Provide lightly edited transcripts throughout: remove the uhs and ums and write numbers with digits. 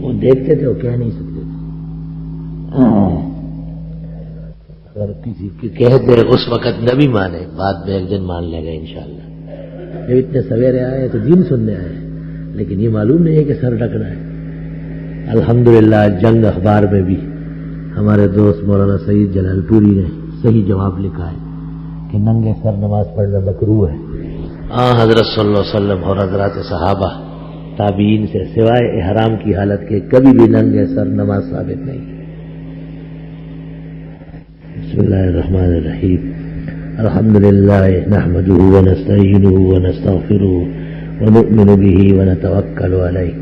وہ دیکھتے تھے، وہ کہہ نہیں سکتے تھے. اگر کسی کی کہہ دے اس وقت نہ بھی مانے، بعد میں ایک دن مان لے گا انشاءاللہ. جب اتنے سویرے آئے تو دین سننے آئے، لیکن یہ معلوم نہیں ہے کہ سر ڈکنا ہے. الحمدللہ جنگ اخبار میں بھی ہمارے دوست مولانا سعید جلال پوری نے صحیح جواب لکھا ہے کہ ننگے سر نماز پڑھنا مکروہ ہے. حضرت صلی اللہ علیہ وسلم اور حضرات صحابہ تابعین سے سوائے احرام کی حالت کے کبھی بھی ننگے سر نماز ثابت نہیں. بسم اللہ الرحمن الرحیم. الحمدللہ نحمده ونستعینه ونستغفره ونؤمن به ونتوکل علیہ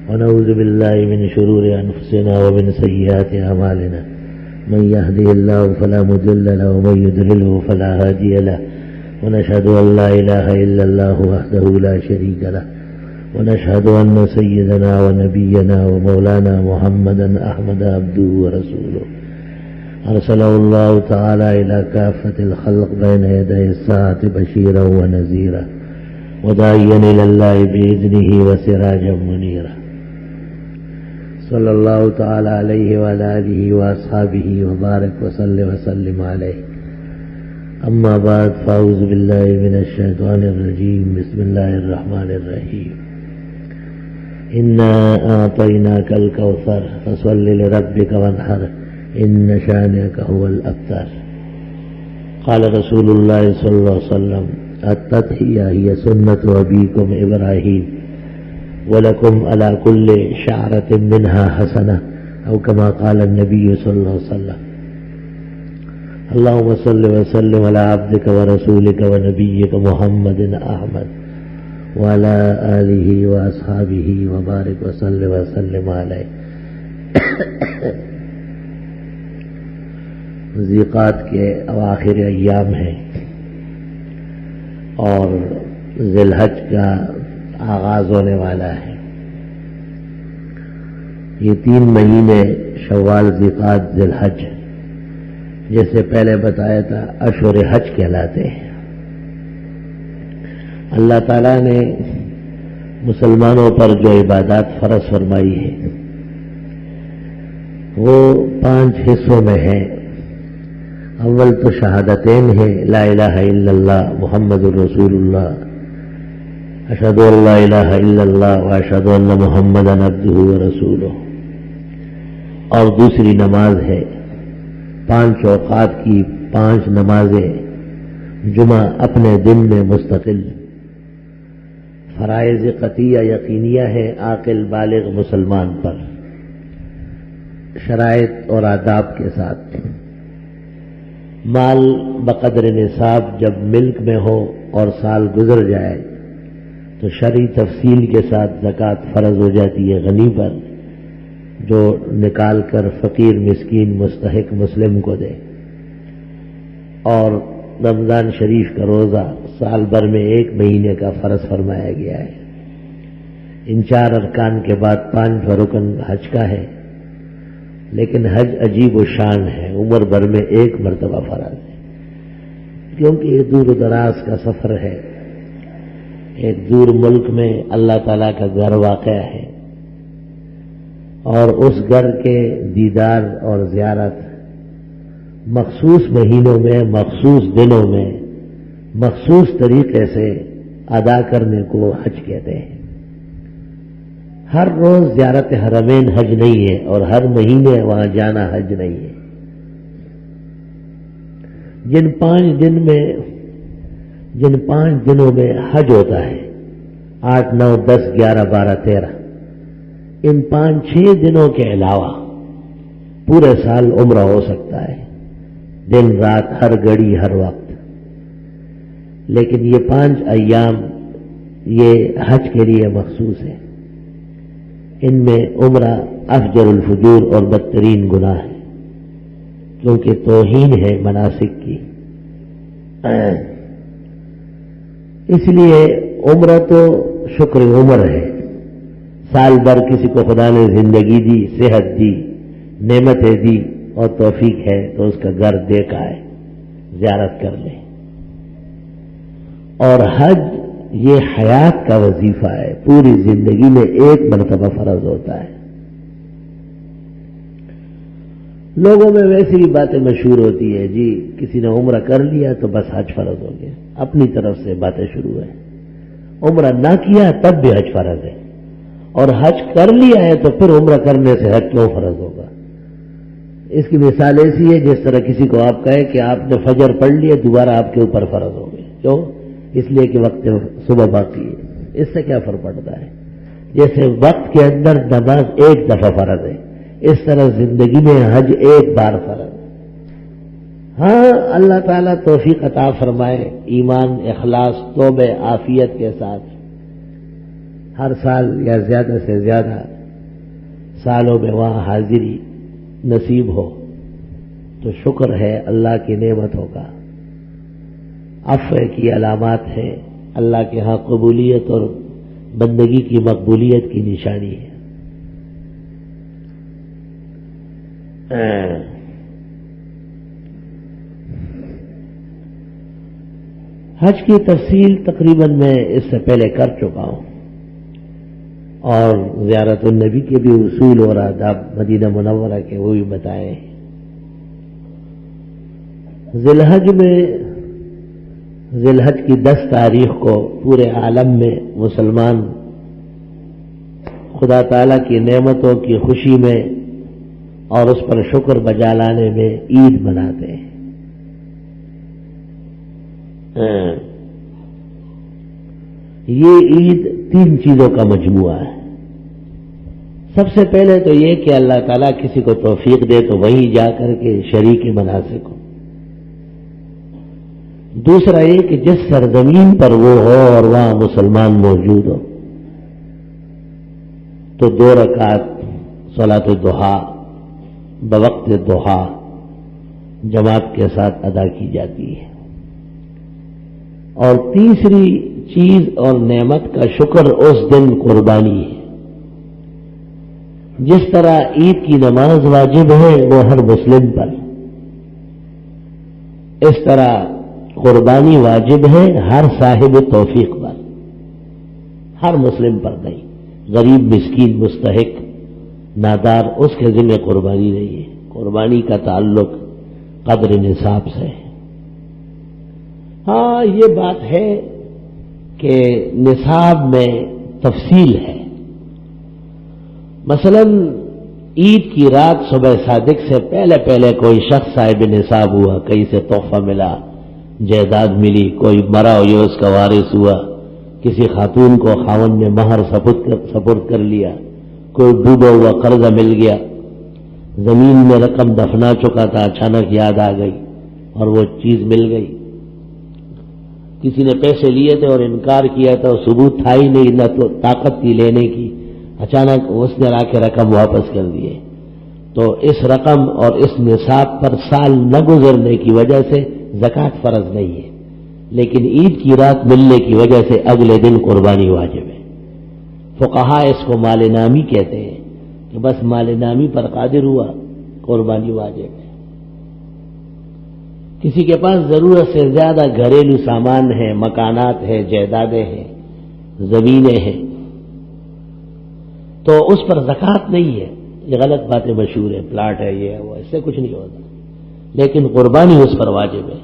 ونعوذ باللہ من شرور انفسنا ومن سیئات اعمالنا من يهده الله فلا مضل له ومن يضلله فلا هادي له ونشهد ان لا اله الا الله وحده لا شريك له ونشهد ان سيدنا ونبينا ومولانا محمدا احمد عبده ورسوله ارسله الله تعالى الى كافة الخلق بين يدي الساعة بشيرا ونذيرا وداعيا الى الله باذنه وسراجا منيرا صلى الله تعالى عليه وعلى آله وأصحابه وبارك وسلم عليه. أما بعد فأعوذ بالله من الشيطان الرجيم. بسم الله الرحمن الرحيم. إنا أعطيناك الكوثر فصل لربك وانحر إن شانئك هو الأبتر. قال رسول الله صلى الله عليه وسلم التضحية هي سنة أبيكم إبراهيم وَلَكُمْ عَلَى كُلِّ شَعْرَةٍ مِّنْهَا حَسَنَةٌ أو كما قال النبي صلى الله عليه وسلم. اللهم صل وسلم على عبدك ورسولك ونبيك محمد أحمد وعلى آله وأصحابه وبارك وسلم عليه. ذیقات کے اواخر ایام ہیں اور ذی الحج کا آغاز ہونے والا ہے. یہ 3 مہینے شوال، ذیقعد، ذی الحج جیسے پہلے بتایا تھا اشہر حج کہلاتے ہیں. اللہ تعالیٰ نے مسلمانوں پر جو عبادات فرض فرمائی ہے وہ 5 حصوں میں ہے. اول تو شہادتین ہے، لا الہ الا اللہ محمد الرسول اللہ، اشہد ان لا الہ الا اللہ واشہد ان محمدا عبدہ ورسولہ. اور دوسری نماز ہے 5 اوقات کی 5 نمازیں جمعہ اپنے دن میں مستقل. فرائض قطعیہ یقینیہ ہے عاقل بالغ مسلمان پر، شرائط اور آداب کے ساتھ. مال بقدر نصاب جب ملک میں ہو اور سال گزر جائے تو شرعی تفصیل کے ساتھ زکوٰۃ فرض ہو جاتی ہے غنی پر، جو نکال کر فقیر مسکین مستحق مسلم کو دے. اور رمضان شریف کا روزہ سال بھر میں 1 مہینے کا فرض فرمایا گیا ہے. ان 4 ارکان کے بعد 5واں رکن حج کا ہے، لیکن حج عجیب و شان ہے، عمر بھر میں 1 مرتبہ فرض ہے، کیونکہ یہ دور و دراز کا سفر ہے. ایک دور ملک میں اللہ تعالیٰ کا گھر واقع ہے اور اس گھر کے دیدار اور زیارت مخصوص مہینوں میں، مخصوص دنوں میں، مخصوص طریقے سے ادا کرنے کو حج کہتے ہیں. ہر روز زیارت حرمین حج نہیں ہے اور ہر مہینے وہاں جانا حج نہیں ہے. جن 5 دنوں میں حج ہوتا ہے 8، 9، 10، 11، 12، 13، ان 5-6 دنوں کے علاوہ پورے سال عمرہ ہو سکتا ہے، دن رات ہر گھڑی ہر وقت. لیکن یہ 5 ایام یہ حج کے لیے مخصوص ہے. ان میں عمرہ افجر الفجور اور بدترین گناہ ہے، کیونکہ توہین ہے مناسک کی. اس لیے عمرہ تو شکر عمر ہے. سال بھر کسی کو خدا نے زندگی دی، صحت دی، نعمتیں دی اور توفیق ہے تو اس کا گھر دیکھا ہے، زیارت کر لے. اور حج یہ حیات کا وظیفہ ہے، پوری زندگی میں 1 مرتبہ فرض ہوتا ہے. لوگوں میں ویسی بھی باتیں مشہور ہوتی ہے، جی کسی نے عمرہ کر لیا تو بس حج فرض ہو گیا، اپنی طرف سے باتیں شروع ہیں۔ عمرہ نہ کیا تب بھی حج فرض ہے، اور حج کر لیا ہے تو پھر عمرہ کرنے سے حج کیوں فرض ہوگا؟ اس کی مثال ایسی ہے جس طرح کسی کو آپ کہے کہ آپ نے فجر پڑھ لیا، دوبارہ آپ کے اوپر فرض ہو گئے، کیوں؟ اس لیے کہ وقت صبح باقی ہے۔ اس سے کیا فرق پڑتا ہے؟ جیسے وقت کے اندر نماز ایک دفعہ فرض ہے، اس طرح زندگی میں حج ایک بار فرض ہے۔ ہاں اللہ تعالیٰ توفیق عطا فرمائے، ایمان، اخلاص، توبہ، عافیت کے ساتھ ہر سال یا زیادہ سے زیادہ سالوں میں وہاں حاضری نصیب ہو تو شکر ہے اللہ کی نعمتوں کا، عفو کی علامات ہیں، اللہ کے ہاں قبولیت اور بندگی کی مقبولیت کی نشانی ہے۔ حج کی تفصیل تقریباً میں اس سے پہلے کر چکا ہوں، اور زیارت النبی کے بھی اصول اور آداب مدینہ منورہ کے وہ بھی بتائے۔ ذی الحج کی 10 تاریخ کو پورے عالم میں مسلمان خدا تعالی کی نعمتوں کی خوشی میں اور اس پر شکر بجا لانے میں عید مناتے ہیں۔ یہ عید 3 چیزوں کا مجموعہ ہے۔ سب سے پہلے تو یہ کہ اللہ تعالیٰ کسی کو توفیق دے تو وہیں جا کر کے شریک مناسک ہو۔ دوسرا یہ کہ جس سرزمین پر وہ ہو اور وہاں مسلمان موجود ہو تو 2 رکعت صلاۃ الضحیٰ بوقت ضحیٰ جماعت کے ساتھ ادا کی جاتی ہے۔ اور تیسری چیز اور نعمت کا شکر اس دن قربانی ہے۔ جس طرح عید کی نماز واجب ہے وہ ہر مسلم پر، اس طرح قربانی واجب ہے ہر صاحب توفیق پر، ہر مسلم پر نہیں۔ غریب، مسکین، مستحق، نادار، اس کے ذمہ قربانی نہیں ہے۔ قربانی کا تعلق قدر نصاب سے ہے۔ ہاں یہ بات ہے کہ نصاب میں تفصیل ہے۔ مثلا عید کی رات صبح صادق سے پہلے کوئی شخص صاحب نصاب ہوا، کہیں سے تحفہ ملا، جائیداد ملی، کوئی مرا ہو یہ اس کا وارث ہوا، کسی خاتون کو خاوند نے مہر سپرد کر لیا، کوئی ڈوبا ہوا قرضہ مل گیا، زمین میں رقم دفنا چکا تھا اچانک یاد آ گئی اور وہ چیز مل گئی، کسی نے پیسے لیے تھے اور انکار کیا تھا، ثبوت تھا ہی نہیں، نہ تو طاقت تھی لینے کی، اچانک اس نے آ کے رقم واپس کر دیے، تو اس رقم اور اس نصاب پر سال نہ گزرنے کی وجہ سے زکوٰۃ فرض نہیں ہے، لیکن عید کی رات ملنے کی وجہ سے اگلے دن قربانی واجب ہے۔ فقہاء اس کو مال نامی کہتے ہیں کہ بس مال نامی پر قادر ہوا، قربانی واجب ہے۔ کسی کے پاس ضرورت سے زیادہ گھریلو سامان ہے، مکانات ہیں، جائیدادیں ہیں، زمینیں ہیں، تو اس پر زکوٰۃ نہیں ہے۔ یہ غلط باتیں مشہور ہیں، پلاٹ ہے، یہ ہے وہ، اس سے کچھ نہیں ہوتا، لیکن قربانی اس پر واجب ہے۔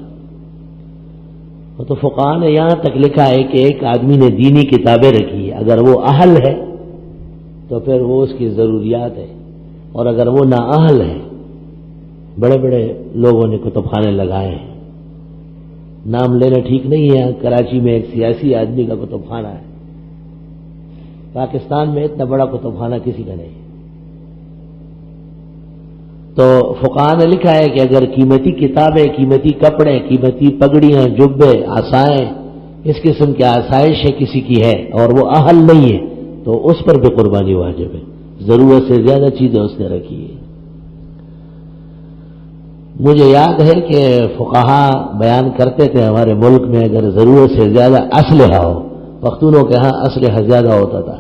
تو فقہاء نے یہاں تک لکھا ہے کہ ایک آدمی نے دینی کتابیں رکھی ہے، اگر وہ اہل ہے تو پھر وہ اس کی ضروریات ہے، اور اگر وہ نااہل ہے، بڑے بڑے لوگوں نے کتب خانے لگائے ہیں، نام لینا ٹھیک نہیں ہے، کراچی میں ایک سیاسی آدمی کا کتب خانہ ہے، پاکستان میں اتنا بڑا کتب خانہ کسی کا نہیں۔ تو فقہاء نے لکھا ہے کہ اگر قیمتی کتابیں، قیمتی کپڑے، قیمتی پگڑیاں، جبے، عصائیں، اس قسم کی آسائشیں کسی کی ہے اور وہ اہل نہیں ہے تو اس پر بھی قربانی واجب ہے، ضرورت سے زیادہ چیزیں اس نے رکھی ہے۔ مجھے یاد ہے کہ فقہاء بیان کرتے تھے ہمارے ملک میں اگر ضرورت سے زیادہ اسلحہ ہو، پختونوں کے ہاں اسلحہ زیادہ ہوتا تھا،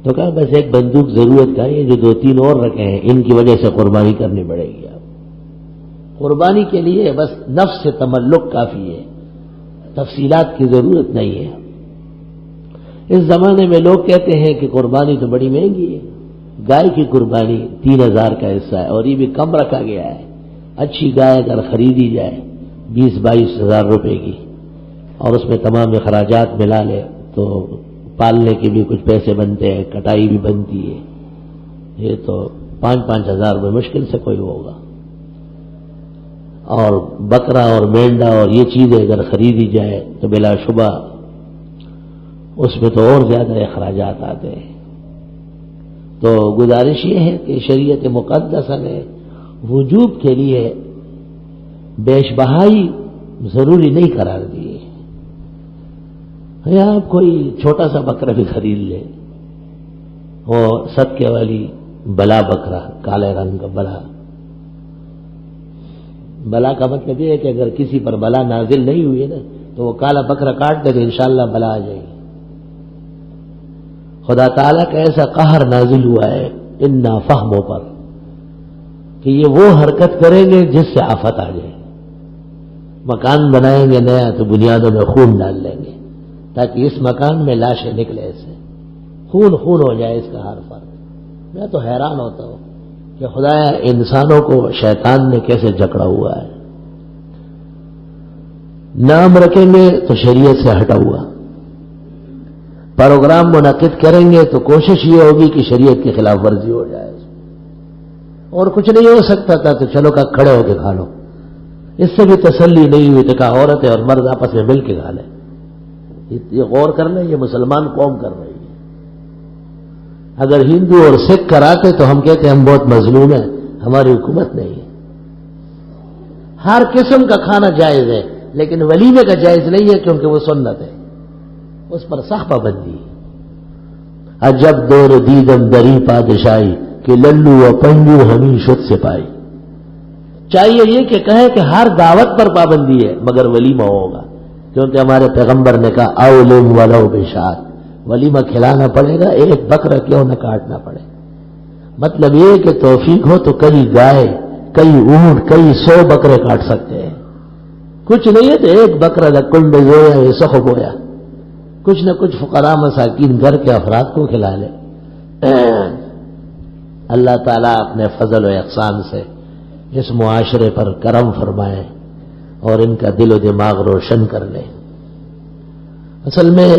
تو کہا بس ایک بندوق ضرورت کا، یہ جو 2-3 اور رکھے ہیں ان کی وجہ سے قربانی کرنی پڑے گی۔ آپ قربانی کے لیے بس نفس سے تملق کافی ہے، تفصیلات کی ضرورت نہیں ہے۔ اس زمانے میں لوگ کہتے ہیں کہ قربانی تو بڑی مہنگی ہے، گائے کی قربانی 3000 کا حصہ ہے، اور یہ بھی کم رکھا گیا ہے۔ اچھی گائے اگر خریدی جائے 20-22 ہزار روپے کی، اور اس میں تمام اخراجات ملا لے تو پالنے کے بھی کچھ پیسے بنتے ہیں، کٹائی بھی بنتی ہے، یہ تو 5-5 ہزار روپے مشکل سے کوئی ہوگا۔ اور بکرا اور مینڈا اور یہ چیزیں اگر خریدی جائے تو بلا شبہ اس میں تو اور زیادہ اخراجات آتے ہیں۔ تو گزارش یہ ہے کہ شریعت مقدسہ نے وجوب کے لیے بیش بہائی ضروری نہیں قرار دی ہے۔ یا آپ کوئی چھوٹا سا بکرا بھی خرید لے، وہ صدقے والی بلا بکرا، کالے رنگ کا بلا کا مطلب یہ ہے کہ اگر کسی پر بلا نازل نہیں ہوئی ہے نا تو وہ کالا بکرا کاٹ دے تو انشاءاللہ بلا آ جائے گی۔ خدا تعالیٰ کا ایسا قہر نازل ہوا ہے ان نافہموں پر کہ یہ وہ حرکت کریں گے جس سے آفت آ جائے۔ مکان بنائیں گے نیا تو بنیادوں میں خون ڈال لیں گے تاکہ اس مکان میں لاشیں نکلے، ایسے خون ہو جائے اس کا ہر فرق۔ میں تو حیران ہوتا ہوں کہ خدایا انسانوں کو شیطان نے کیسے جکڑا ہوا ہے۔ نام رکھیں گے تو شریعت سے ہٹا ہوا، پروگرام منعقد کریں گے تو کوشش یہ ہوگی کہ شریعت کی خلاف ورزی ہو جائے، اور کچھ نہیں ہو سکتا تھا تو چلو کہ کھڑے ہو کے کھا لو۔ اس سے بھی تسلی نہیں ہوئی تو کہا عورتیں اور مرد آپس میں مل کے کھا لیں۔ یہ غور کر لیں، یہ مسلمان قوم کر رہی ہے۔ اگر ہندو اور سکھ کراتے تو ہم کہتے ہم بہت مظلوم ہیں، ہماری حکومت نہیں ہے۔ ہر قسم کا کھانا جائز ہے لیکن ولیمے کا جائز نہیں ہے کیونکہ وہ سنت ہے، اس پر سخت پابندی ہے۔ عجب دور دیدم دری پادشاہی کہ للو و پنجو ہمیں شد سے پائی۔ چاہیے یہ کہ کہے کہ ہر دعوت پر پابندی ہے مگر ولیمہ ہوگا، کیونکہ ہمارے پیغمبر نے کہا اولم ولو بشات، ولیمہ کھلانا پڑے گا، ایک بکرا کیوں نہ کاٹنا پڑے۔ مطلب یہ کہ توفیق ہو تو کئی گائے، کئی اونٹ، کئی 100 بکرے کاٹ سکتے ہیں۔ کچھ نہیں ہے تو ایک بکرا کنڈ زویا یہ سخ بویا، کچھ نہ کچھ فقراء مساکین گھر کے افراد کو کھلا لے۔ اللہ تعالیٰ اپنے فضل و احسان سے اس معاشرے پر کرم فرمائے اور ان کا دل و دماغ روشن کر لے۔ اصل میں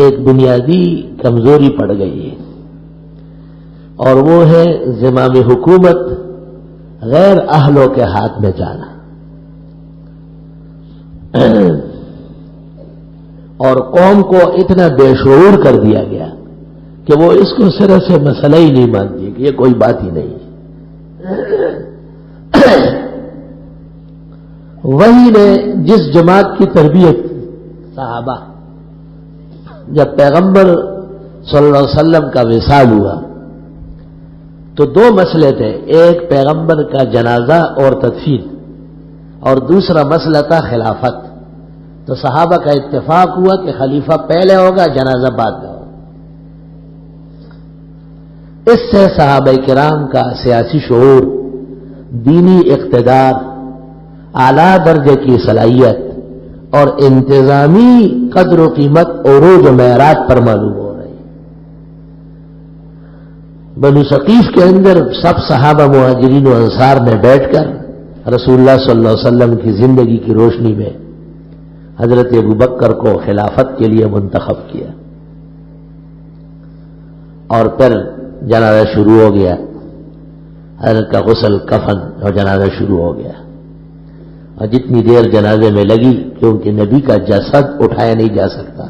ایک بنیادی کمزوری پڑ گئی ہے اور وہ ہے زمام حکومت غیر اہلوں کے ہاتھ میں جانا، اور قوم کو اتنا بے شعور کر دیا گیا کہ وہ اس کو سرے سے مسئلہ ہی نہیں مانتی کہ یہ کوئی بات ہی نہیں ہے۔ وہی نے جس جماعت کی تربیت صحابہ، جب پیغمبر صلی اللہ علیہ وسلم کا وصال ہوا تو 2 مسئلے تھے، ایک پیغمبر کا جنازہ اور تدفین، اور دوسرا مسئلہ تھا خلافت۔ تو صحابہ کا اتفاق ہوا کہ خلیفہ پہلے ہوگا، جنازہ بعد میں ہوگا۔ اس سے صحابہ کرام کا سیاسی شعور، دینی اقتدار، اعلیٰ درجے کی صلاحیت اور انتظامی قدر و قیمت عروج و معراج پر معلوم ہو رہی۔ بنو ثقیف کے اندر سب صحابہ مہاجرین و انصار نے بیٹھ کر رسول اللہ صلی اللہ علیہ وسلم کی زندگی کی روشنی میں حضرت ابوبکر کو خلافت کے لیے منتخب کیا، اور پھر جنازہ شروع ہو گیا، حضرت کا غسل، کفن اور جنازہ شروع ہو گیا۔ اور جتنی دیر جنازے میں لگی، کیونکہ نبی کا جسد اٹھایا نہیں جا سکتا،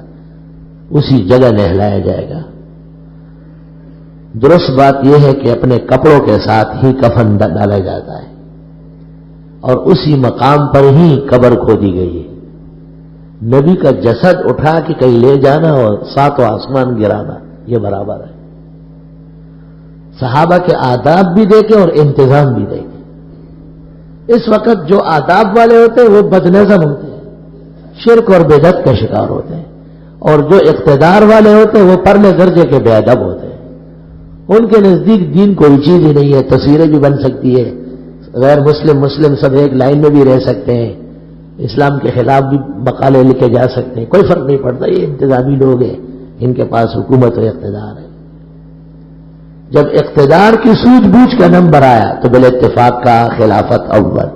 اسی جگہ نہلایا جائے گا۔ درست بات یہ ہے کہ اپنے کپڑوں کے ساتھ ہی کفن ڈالا جاتا ہے اور اسی مقام پر ہی قبر کھودی گئی ہے۔ نبی کا جسد اٹھا کے کہیں لے جانا اور 7 آسمان گرانا یہ برابر ہے۔ صحابہ کے آداب بھی دیکھے اور انتظام بھی دیکھے۔ اس وقت جو آداب والے ہوتے ہیں وہ بدنظم ہوتے ہیں، شرک اور بدعت کا شکار ہوتے ہیں، اور جو اقتدار والے ہوتے ہیں وہ پرلے درجے کے بے ادب ہوتے ہیں۔ ان کے نزدیک دین کوئی چیز ہی نہیں ہے، تصویریں بھی بن سکتی ہے، غیر مسلم سب ایک لائن میں بھی رہ سکتے ہیں، اسلام کے خلاف بھی مقالے لکھے جا سکتے ہیں، کوئی فرق نہیں پڑتا، یہ انتظامی لوگ ہیں، ان کے پاس حکومت و اقتدار ہے۔ جب اقتدار کی سوجھ بوجھ کا نمبر آیا تو بال اتفاق کا خلافت اول،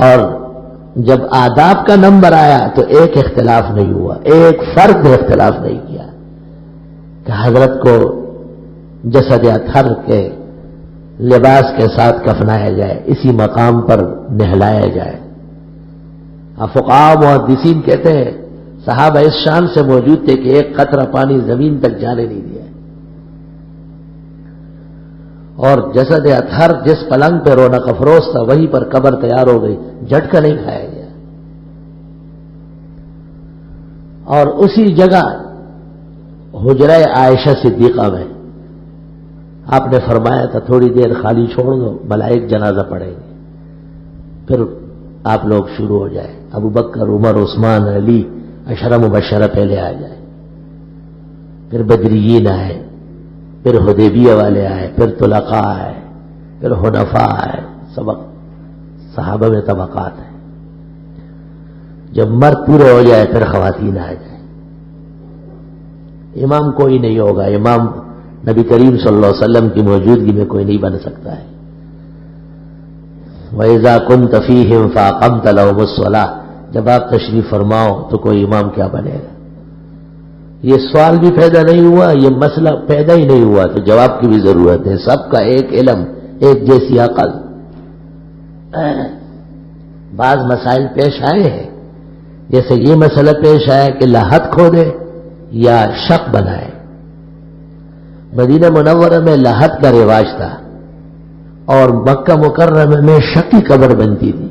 اور جب آداب کا نمبر آیا تو ایک اختلاف نہیں ہوا، ایک فرد نے اختلاف نہیں کیا کہ حضرت کو جسد اطہر کے لباس کے ساتھ کفنایا جائے، اسی مقام پر نہلایا جائے۔ فقہاء محدثین کہتے ہیں صحابہ اس شان سے موجود تھے کہ ایک قطرہ پانی زمین تک جانے نہیں دیا، اور جسد اطہر جس پلنگ پہ رونق افروز تھا وہیں پر قبر تیار ہو گئی، جھٹکا نہیں کھایا گیا۔ اور اسی جگہ حجرہ عائشہ صدیقہ میں آپ نے فرمایا تھا تھوڑی دیر خالی چھوڑ دو، ملائک جنازہ پڑھیں گے، پھر آپ لوگ شروع ہو جائے، ابو بکر، عمر، عثمان، علی، عشرہ مبشرہ پہلے آ جائے، پھر بدریین آئے، پھر حدیبیہ والے آئے، پھر طلقاء آئے، پھر حنفاء آئے، سبق صحابہ میں طبقات ہیں۔ جب مرد پورے ہو جائے پھر خواتین آ جائے۔ امام کوئی نہیں ہوگا، امام نبی کریم صلی اللہ علیہ وسلم کی موجودگی میں کوئی نہیں بن سکتا ہے۔ وَإِذَا كُنْتَ فِيهِمْ فَأَقَمْتَ لَهُمُ الصَّلَاةَ، جب آپ تشریف فرماؤ تو کوئی امام کیا بنے گا؟ یہ سوال بھی پیدا نہیں ہوا، یہ مسئلہ پیدا ہی نہیں ہوا تو جواب کی بھی ضرورت ہے۔ سب کا ایک علم، ایک جیسی عقل۔ بعض مسائل پیش آئے ہیں، جیسے یہ مسئلہ پیش آیا کہ لاحت کھودے یا شق بنائے۔ مدینہ منورہ میں لاحت کا رواج تھا اور مکہ مکرمہ میں شق کی قبر بنتی تھی۔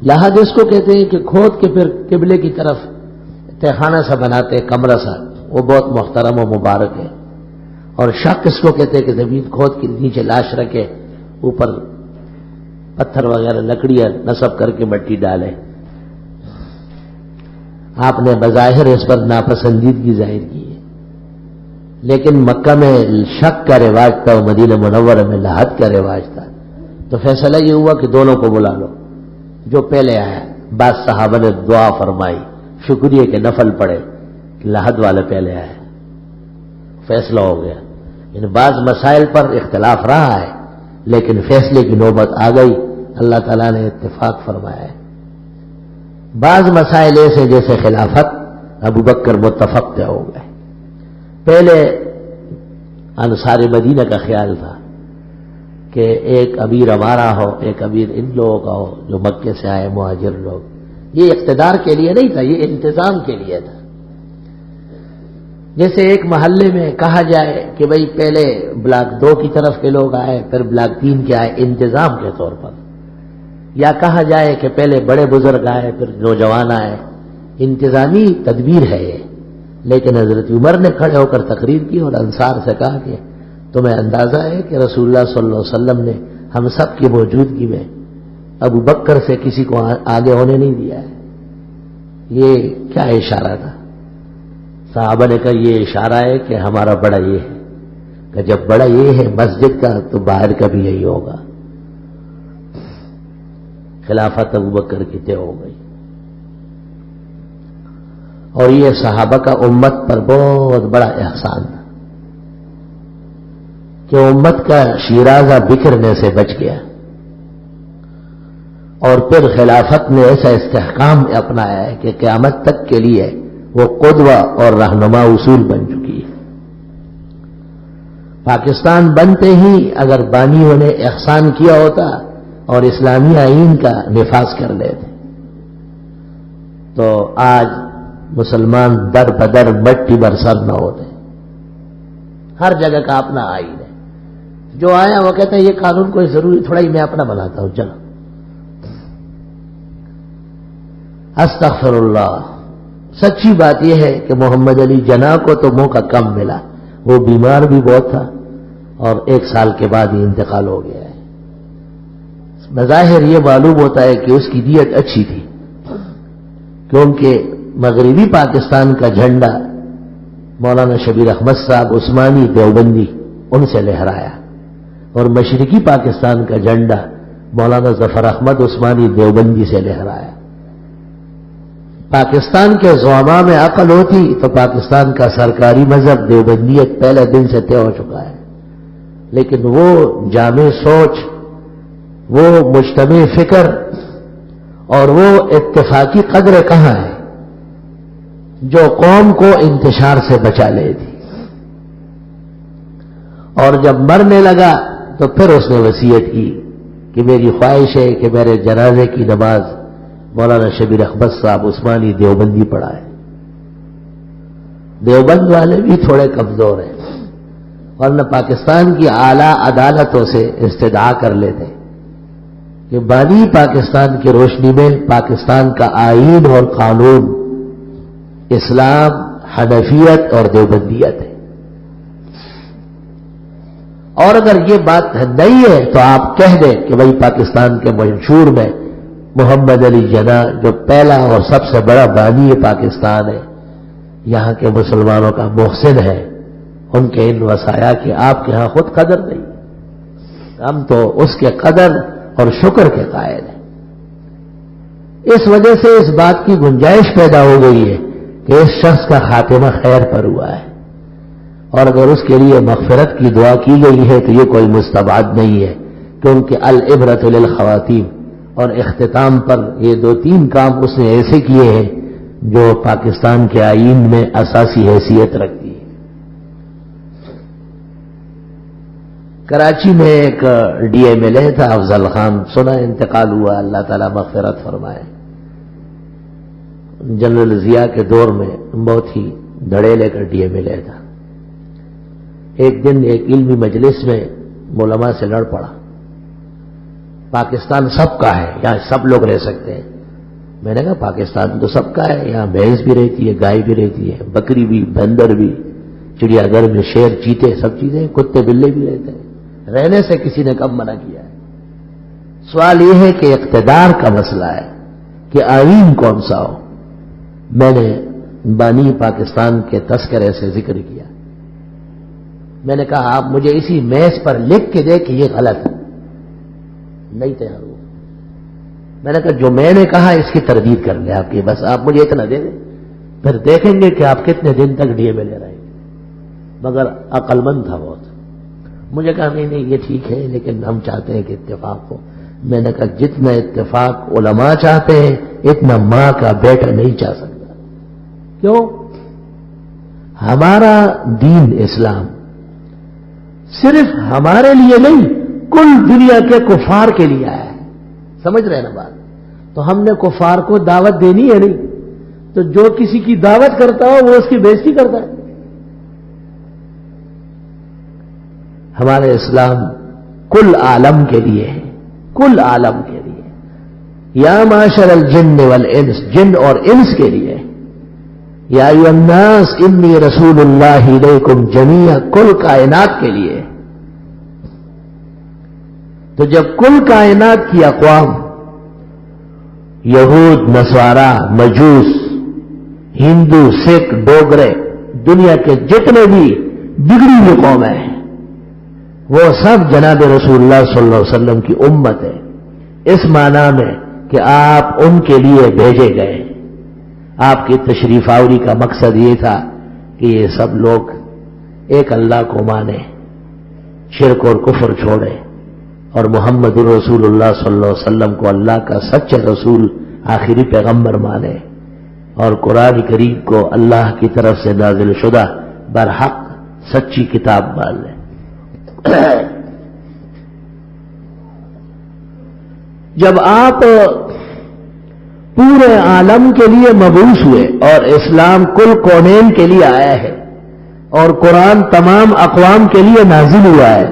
لاحت اس کو کہتے ہیں کہ کھود کے پھر قبلے کی طرف تہخانہ سا بناتے، کمرہ سا، وہ بہت محترم و مبارک ہے۔ اور شق اس کو کہتے ہیں کہ زمین کھود کے نیچے لاش رکھے، اوپر پتھر وغیرہ لکڑیاں نصب کر کے مٹی ڈالے۔ آپ نے بظاہر اس پر ناپسندیدگی ظاہر کی ہے، لیکن مکہ میں شق کا رواج تھا اور مدینہ منورہ میں لاحت کا رواج تھا۔ تو فیصلہ یہ ہوا کہ دونوں کو بلا لو، جو پہلے آیا۔ بعض صحابہ نے دعا فرمائی، شکریہ کہ نفل پڑے کہ لاحت والے پہلے آئے، فیصلہ ہو گیا۔ یعنی بعض مسائل پر اختلاف رہا ہے لیکن فیصلے کی نوبت آ گئی، اللہ تعالیٰ نے اتفاق فرمایا ہے۔ بعض مسائل ایسے جیسے خلافت، ابو بکر متفق ہو گئے۔ پہلے انصار مدینہ کا خیال تھا کہ ایک امیر ہمارا ہو، ایک امیر ان لوگوں کا ہو جو مکے سے آئے مہاجر لوگ۔ یہ اقتدار کے لیے نہیں تھا، یہ انتظام کے لیے تھا۔ جیسے ایک محلے میں کہا جائے کہ بھئی پہلے بلاک 2 کی طرف کے لوگ آئے، پھر بلاک 3 کے آئے، انتظام کے طور پر۔ یا کہا جائے کہ پہلے بڑے بزرگ آئے پھر نوجوان آئے، انتظامی تدبیر ہے یہ۔ لیکن حضرت عمر نے کھڑے ہو کر تقریر کی اور انصار سے کہا کہ تمہیں اندازہ ہے کہ رسول اللہ صلی اللہ علیہ وسلم نے ہم سب کی موجودگی میں ابو بکر سے کسی کو آگے ہونے نہیں دیا ہے۔ یہ کیا اشارہ تھا؟ صحابہ نے کہا یہ اشارہ ہے کہ ہمارا بڑا یہ ہے، کہ جب بڑا یہ ہے مسجد کا تو باہر کا بھی یہی ہوگا۔ خلافت ابو بکر کی طے ہو گئی، اور یہ صحابہ کا امت پر بہت بڑا احسان تھا کہ امت کا شیرازہ بکھرنے سے بچ گیا، اور پھر خلافت نے ایسا استحکام اپنایا ہے کہ قیامت تک کے لیے وہ قدوہ اور رہنما اصول بن چکی ہے۔ پاکستان بنتے ہی اگر بانیوں نے احسان کیا ہوتا اور اسلامی آئین کا نفاذ کر لیتے تو آج مسلمان در بدر مٹی برسر نہ ہوتے۔ ہر جگہ کا اپنا آئین ہے، جو آیا وہ کہتا ہے یہ قانون کوئی ضروری تھوڑا ہی میں اپنا بناتا ہوں، چلو۔ استغفر اللہ۔ سچی بات یہ ہے کہ محمد علی جناح کو تو موقع کم ملا، وہ بیمار بھی بہت تھا اور 1 سال کے بعد ہی انتقال ہو گیا ہے۔ بظاہر یہ معلوم ہوتا ہے کہ اس کی نیت اچھی تھی، کیونکہ مغربی پاکستان کا جھنڈا مولانا شبیر احمد صاحب عثمانی دیوبندی ان سے لہرایا، اور مشرقی پاکستان کا جھنڈا مولانا ظفر احمد عثمانی دیوبندی سے لہرایا۔ پاکستان کے زعماء میں عقل ہوتی تو پاکستان کا سرکاری مذہب دیوبندیت پہلے دن سے طے ہو چکا ہے، لیکن وہ جامع سوچ، وہ مجتمع فکر اور وہ اتفاقی قدر کہاں ہے جو قوم کو انتشار سے بچا لے تھی. اور جب مرنے لگا تو پھر اس نے وصیت کی کہ میری خواہش ہے کہ میرے جنازے کی نماز مولانا شبیر احمد صاحب عثمانی دیوبندی پڑھائے. دیوبند والے بھی تھوڑے کمزور ہیں، ورنہ پاکستان کی اعلیٰ عدالتوں سے استدعا کر لیتے کہ بانی پاکستان کی روشنی میں پاکستان کا آئین اور قانون اسلام، حنفیت اور دیوبندیت ہے. اور اگر یہ بات نہیں ہے تو آپ کہہ دیں کہ بھائی پاکستان کے منشور میں محمد علی جناح جو پہلا اور سب سے بڑا بانی پاکستان ہے، یہاں کے مسلمانوں کا محسن ہے، ان کے ان وصایا کی آپ کے ہاں خود قدر نہیں، ہم تو اس کے قدر اور شکر کے قائل ہیں. اس وجہ سے اس بات کی گنجائش پیدا ہو گئی ہے کہ اس شخص کا خاتمہ خیر پر ہوا ہے، اور اگر اس کے لیے مغفرت کی دعا کی گئی ہے تو یہ کوئی مستبعد نہیں ہے، کیونکہ العبرۃ للخواتیم، اور اختتام پر یہ 2-3 کام اس نے ایسے کیے ہیں جو پاکستان کے آئین میں اساسی حیثیت رکھتی ہے. کراچی میں ایک ڈی ایم ایل اے تھا افضل خان، سنا انتقال ہوا، اللہ تعالیٰ مغفرت فرمائے. جنرل ضیاء کے دور میں بہت ہی دھڑے لے کر ڈی ایم ایل اے تھا. ایک دن ایک علمی مجلس میں علماء سے لڑ پڑا، پاکستان سب کا ہے، یہاں سب لوگ رہ سکتے ہیں. میں نے کہا پاکستان تو سب کا ہے، یہاں بھینس بھی رہتی ہے، گائے بھی رہتی ہے، بکری بھی، بندر بھی، چڑیا گھر میں شیر، چیتے، سب چیزیں، کتے بلے بھی رہتے ہیں، رہنے سے کسی نے کب منع کیا ہے؟ سوال یہ ہے کہ اقتدار کا مسئلہ ہے کہ آئین کون سا ہو. میں نے بانی پاکستان کے تذکرے سے ذکر کیا، میں نے کہا آپ مجھے اسی میز پر لکھ کے دے کہ یہ غلط ہے، نہیں تیار ہوا. میں نے کہا جو میں نے کہا اس کی تردید کر لیں آپ کی، بس آپ مجھے اتنا دے دیں، پھر دیکھیں گے کہ آپ کتنے دن تک ڈی ایم ایل اے رہیں گے. مگر عقل مند تھا بہت. مجھے کہا نہیں یہ ٹھیک ہے، لیکن ہم چاہتے ہیں کہ اتفاق ہو. میں نے کہا جتنا اتفاق علماء چاہتے ہیں اتنا ماں کا بیٹا نہیں چاہ سکتا. کیوں؟ ہمارا دین اسلام صرف ہمارے لیے نہیں، کل دنیا کے کفار کے لیے آیا ہے. سمجھ رہے نا بات؟ تو ہم نے کفار کو دعوت دینی ہے نہیں، تو جو کسی کی دعوت کرتا ہو وہ اس کی بےزتی کرتا ہے. ہمارے اسلام کل عالم کے لیے ہے، کل عالم کے لیے. یا معاشر الجن والانس، جن اور انس کے لیے. یا ایھا الناس انی رسول اللہ الیکم جمیعا، کل کائنات کے لیے. تو جب کل کائنات کی اقوام، یہود، نصارا، مجوس، ہندو، سکھ، ڈوگرے، دنیا کے جتنے بھی بگڑی ہوئی قومیں ہیں، وہ سب جناب رسول اللہ صلی اللہ علیہ وسلم کی امت ہے، اس معنی میں کہ آپ ان کے لیے بھیجے گئے. آپ کی تشریف آوری کا مقصد یہ تھا کہ یہ سب لوگ ایک اللہ کو مانیں، شرک اور کفر چھوڑیں، اور محمد رسول اللہ صلی اللہ علیہ وسلم کو اللہ کا سچا رسول، آخری پیغمبر مانیں، اور قرآن کریم کو اللہ کی طرف سے نازل شدہ برحق سچی کتاب مان لیں. جب آپ پورے عالم کے لیے مبعوث ہوئے اور اسلام کل کونین کے لیے آیا ہے اور قرآن تمام اقوام کے لیے نازل ہوا ہے،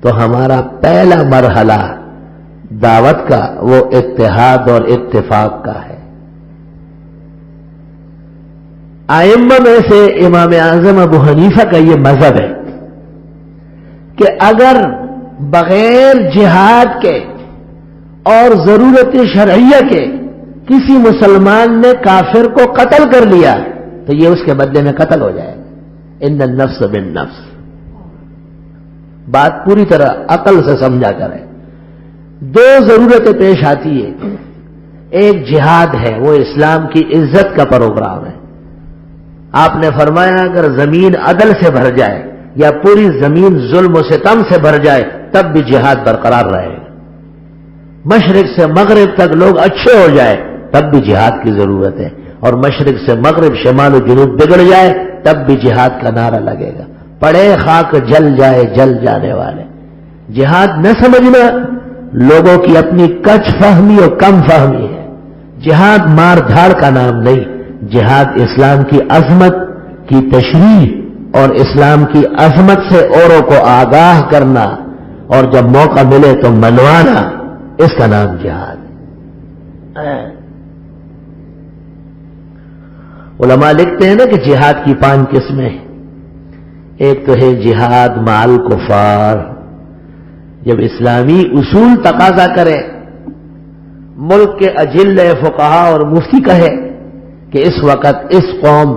تو ہمارا پہلا مرحلہ دعوت کا وہ اتحاد اور اتفاق کا ہے. ائمہ میں سے امام اعظم ابو حنیفہ کا یہ مذہب ہے کہ اگر بغیر جہاد کے اور ضرورت شرعیہ کے کسی مسلمان نے کافر کو قتل کر لیا تو یہ اس کے بدلے میں قتل ہو جائے. ان النفس بالنفس. بات پوری طرح عقل سے سمجھا کرے. دو ضرورتیں پیش آتی ہے. ایک جہاد ہے، وہ اسلام کی عزت کا پروگرام ہے۔ آپ نے فرمایا اگر زمین عدل سے بھر جائے یا پوری زمین ظلم و ستم سے بھر جائے تب بھی جہاد برقرار رہے گا۔ مشرق سے مغرب تک لوگ اچھے ہو جائے تب بھی جہاد کی ضرورت ہے، اور مشرق سے مغرب شمال و جنوب بگڑ جائے تب بھی جہاد کا نعرہ لگے گا۔ پڑے خاک جل جائے جل جانے والے۔ جہاد نہ سمجھنا لوگوں کی اپنی کچ فہمی اور کم فہمی ہے۔ جہاد مار دھاڑ کا نام نہیں، جہاد اسلام کی عظمت کی تشریح اور اسلام کی عظمت سے اوروں کو آگاہ کرنا، اور جب موقع ملے تو منوانا، اس کا نام جہاد ہے۔ علماء لکھتے ہیں نا کہ جہاد کی 5 قسمیں ہیں۔ ایک تو ہے جہاد مع الکفار، جب اسلامی اصول تقاضا کرے، ملک کے اجل فقہا اور مفتی کہے کہ اس وقت اس قوم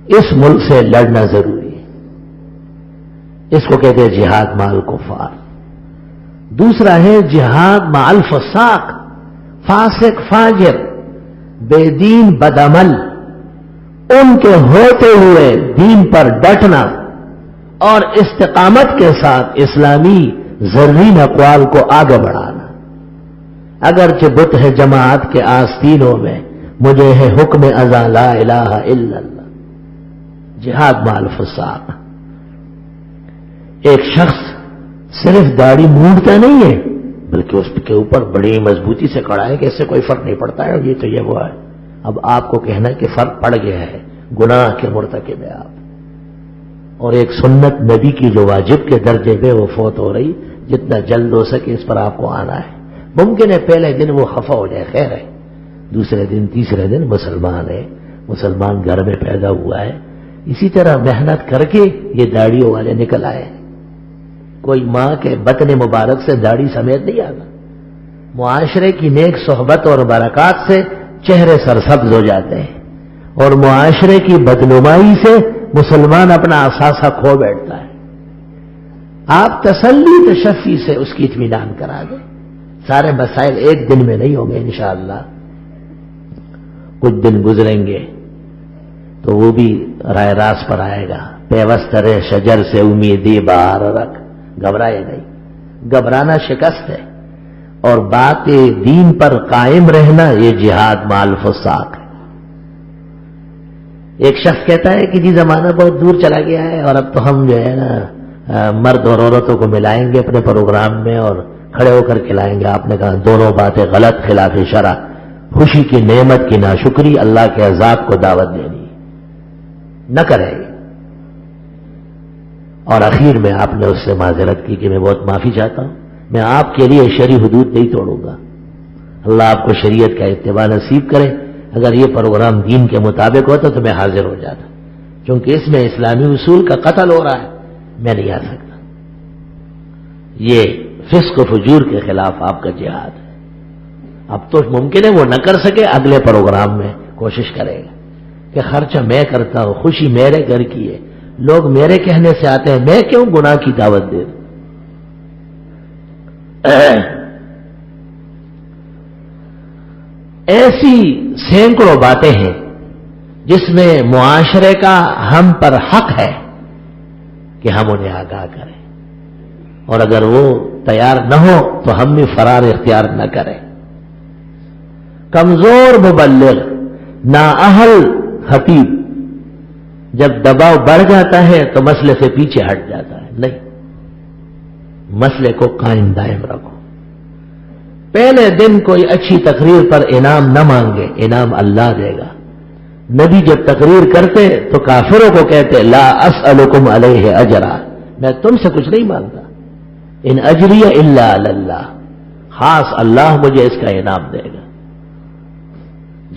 اس ملک سے لڑنا ضروری ہے، اس کو کہتے ہیں جہاد مع الکفار۔ دوسرا ہے جہاد مع الفساق، فاسق فاجر بے دین بدعمل، ان کے ہوتے ہوئے دین پر ڈٹنا اور استقامت کے ساتھ اسلامی زرین اقوال کو آگے بڑھانا۔ اگرچہ بت ہے جماعت کے آستینوں میں، مجھے ہے حکم ازاں لا الہ الا اللہ۔ جہاد مع الفساق۔ ایک شخص صرف داڑھی مونڈتا نہیں ہے بلکہ اس کے اوپر بڑی مضبوطی سے کھڑا ہے کہ اس سے کوئی فرق نہیں پڑتا ہے، یہ تو یہ وہ ہے۔ اب آپ کو کہنا ہے کہ فرق پڑ گیا ہے، گناہ کے مرتکب ہے آپ۔ اور ایک سنت نبی کی جو واجب کے درجے پہ وہ فوت ہو رہی، جتنا جلد ہو سکے اس پر آپ کو آنا ہے۔ ممکن ہے پہلے دن وہ خفا ہو جائے، خیر ہے، دوسرے دن تیسرے دن مسلمان ہے، مسلمان گھر میں پیدا ہوا ہے، اسی طرح محنت کر کے یہ داڑھیوں والے نکل آئے۔ کوئی ماں کے بطن مبارک سے داڑھی سمیت نہیں آتا۔ معاشرے کی نیک صحبت اور برکات سے چہرے سرسبز ہو جاتے ہیں، اور معاشرے کی بدنمائی سے مسلمان اپنا اثاثہ کھو بیٹھتا ہے۔ آپ تسلی تشفی سے اس کی اطمینان کرا دیں۔ سارے مسائل ایک دن میں نہیں ہوں گے انشاءاللہ، کچھ دن گزریں گے تو وہ بھی رائے راست پر آئے گا۔ پیوستر شجر سے امیدی بہار رکھ، گھبرائے نہیں، گھبرانا شکست ہے، اور بات دین پر قائم رہنا یہ جہاد مع الفساق ہے۔ ایک شخص کہتا ہے کہ جی زمانہ بہت دور چلا گیا ہے، اور اب تو ہم جو ہے نا مرد اور عورتوں کو ملائیں گے اپنے پروگرام میں اور کھڑے ہو کر کھلائیں گے۔ آپ نے کہا دونوں باتیں غلط، خلاف شرع۔ خوشی کی نعمت کی ناشکری، اللہ کے عذاب کو دعوت دینی نہ کرے۔ اور اخیر میں آپ نے اس سے معذرت کی کہ میں بہت معافی چاہتا ہوں، میں آپ کے لیے شرعی حدود نہیں توڑوں گا۔ اللہ آپ کو شریعت کا اتباع نصیب کرے۔ اگر یہ پروگرام دین کے مطابق ہوتا تو میں حاضر ہو جاتا، کیونکہ اس میں اسلامی اصول کا قتل ہو رہا ہے، میں نہیں آ سکتا۔ یہ فسق و فجور کے خلاف آپ کا جہاد ہے۔ اب تو ممکن ہے وہ نہ کر سکے، اگلے پروگرام میں کوشش کرے گا کہ خرچہ میں کرتا ہوں، خوشی میرے گھر کی ہے، لوگ میرے کہنے سے آتے ہیں، میں کیوں گناہ کی دعوت دے دوں۔ ایسی سینکڑوں باتیں ہیں جس میں معاشرے کا ہم پر حق ہے کہ ہم انہیں آگاہ کریں، اور اگر وہ تیار نہ ہو تو ہم بھی فرار اختیار نہ کریں۔ کمزور مبلغ، نااہل خطیب جب دباؤ بڑھ جاتا ہے تو مسئلے سے پیچھے ہٹ جاتا ہے، نہیں، مسئلے کو قائم دائم رکھو۔ پہلے دن کوئی اچھی تقریر پر انعام نہ مانگے، انعام اللہ دے گا۔ نبی جب تقریر کرتے تو کافروں کو کہتے لا اسألکم علیہ اجرا، میں تم سے کچھ نہیں مانگتا، ان اجری الا علی اللہ، خاص اللہ مجھے اس کا انعام دے گا۔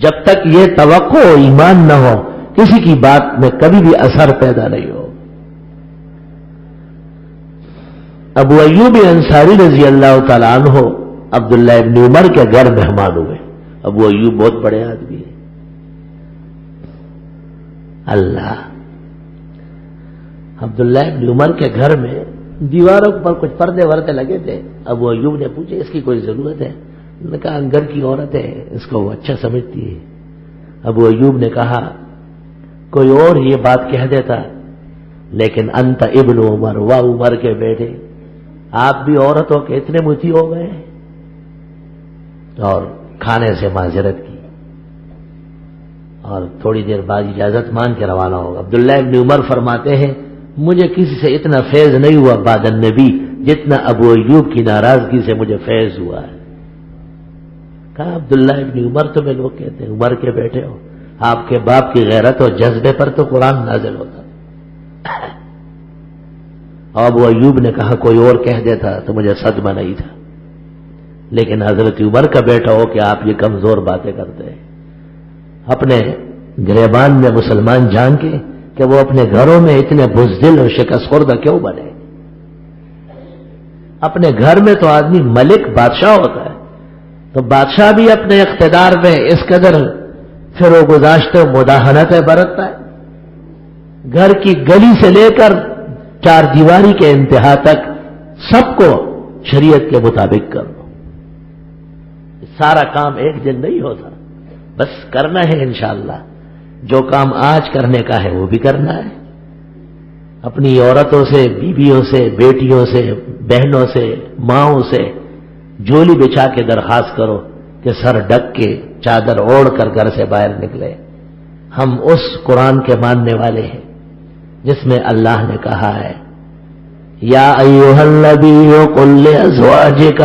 جب تک یہ توقع و ایمان نہ ہو کسی کی بات میں کبھی بھی اثر پیدا نہیں ہو۔ ابو ایوب انصاری رضی اللہ تعالیٰ عنہ عبداللہ ابن عمر کے گھر مہمان ہوئے۔ ابو ایوب بہت بڑے آدمی ہیں، اللہ۔ عبداللہ ابن عمر کے گھر میں دیواروں پر کچھ پردے ورتے لگے تھے۔ ابو ایوب نے پوچھا اس کی کوئی ضرورت ہے؟ نے کہا گھر کی عورت ہے، اس کو وہ اچھا سمجھتی ہے۔ ابو ایوب نے کہا کوئی اور یہ بات کہہ دیتا، لیکن انت ابن عمر، وہ عمر کے بیٹے، آپ بھی عورتوں کے اتنے متی ہو گئے، اور کھانے سے معذرت کی اور تھوڑی دیر بعد اجازت مان کے روانہ ہوگا۔ عبداللہ ابن عمر فرماتے ہیں مجھے کسی سے اتنا فیض نہیں ہوا بعد النبی جتنا ابو ایوب کی ناراضگی سے مجھے فیض ہوا ہے۔ کہا عبداللہ ابن عمر تو میں لوگ کہتے ہیں عمر کے بیٹے ہو، آپ کے باپ کی غیرت اور جذبے پر تو قرآن نازل ہوتا۔ ابو ایوب نے کہا کوئی اور کہہ دیتا تو مجھے صدمہ نہیں تھا، لیکن حضرت عمر کا بیٹا ہو کہ آپ یہ کمزور باتیں کرتے ہیں۔ اپنے گریبان میں مسلمان جان کے کہ وہ اپنے گھروں میں اتنے بزدل اور شکست خوردہ کیوں بنے؟ اپنے گھر میں تو آدمی ملک بادشاہ ہوتا ہے، تو بادشاہ بھی اپنے اقتدار میں اس قدر پھر و گزاشت و مداحنتیں برتتا ہے۔ گھر کی گلی سے لے کر چار دیواری کے انتہا تک سب کو شریعت کے مطابق کر دو۔ سارا کام ایک دن نہیں ہوتا، بس کرنا ہے انشاءاللہ۔ جو کام آج کرنے کا ہے وہ بھی کرنا ہے۔ اپنی عورتوں سے، بیویوں سے، بیٹیوں سے، بہنوں سے، ماؤں سے جولی بچھا کے درخواست کرو کہ سر ڈک کے چادر اوڑھ کر گھر سے باہر نکلے۔ ہم اس قرآن کے ماننے والے ہیں جس میں اللہ نے کہا ہے یا ایھا النبی قل لازواجک،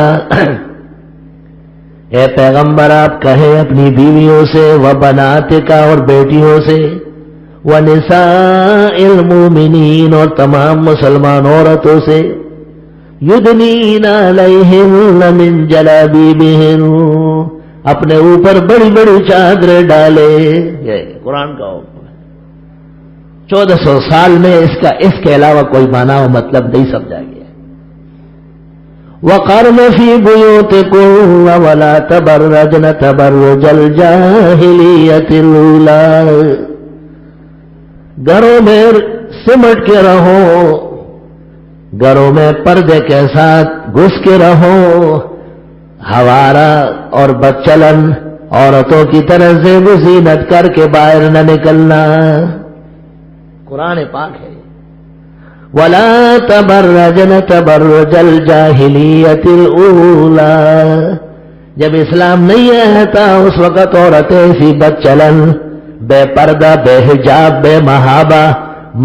اے پیغمبر آپ کہیں اپنی بیویوں سے، وبناتک اور بیٹیوں سے، ونساء المؤمنین اور تمام مسلمان عورتوں سے، یدنین علیہن من جلابیبہن اپنے اوپر بڑی بڑی چادریں ڈالے۔ یہ قرآن کا حکم ہے۔ 1400 سال میں اس کے علاوہ کوئی معنی و مطلب نہیں سمجھا گیا۔ وَقَرْنَ فِي بُيُوتِكُنَّ وَلَا تَبَرَّجْنَ تَبَرُّجَ الْجَاهِلِيَّةِ الْأُولَىٰ، گھروں میں سمٹ کے رہو، گھروں میں پردے کے ساتھ گھس کے رہو، ہوارا اور بدچلن عورتوں کی طرح سے زینت کر کے باہر نہ نکلنا۔ قرآن پاک ہے۔ وَلَا تَبَرَّجْنَ تَبَرُّجَ الْجَاهِلِيَّةِ الْأُولَىٰ، جب اسلام نہیں آیا تھا اس وقت عورتیں ایسی بدچلن، بے پردہ، بے حجاب، بے محابہ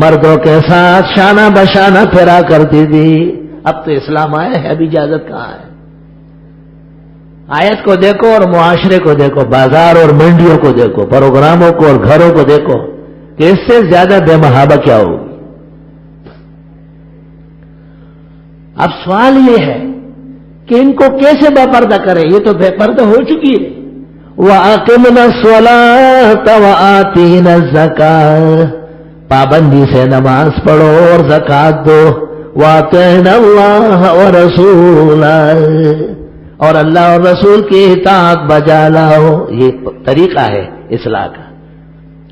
مردوں کے ساتھ شانہ بشانہ پھرا کرتی تھی۔ اب تو اسلام آیا ہے، ابھی اجازت کہاں ہے؟ آیت کو دیکھو اور معاشرے کو دیکھو، بازار اور منڈیوں کو دیکھو، پروگراموں کو اور گھروں کو دیکھو کہ اس سے زیادہ بے محابہ کیا ہوگی۔ اب سوال یہ ہے کہ ان کو کیسے بے پردہ کریں؟ یہ تو بے پردہ ہو چکی ہے۔ وَأَقِمْنَ الصَّلَاةَ وَآتِينَ الزَّكَاةَ، پابندی سے نماز پڑھو اور زکات دو۔ وَأَطِعْنَ اللَّهَ وَرَسُولَهُ، اور اللہ اور رسول کی اطاعت بجا لاؤ۔ یہ طریقہ ہے اصلاح کا۔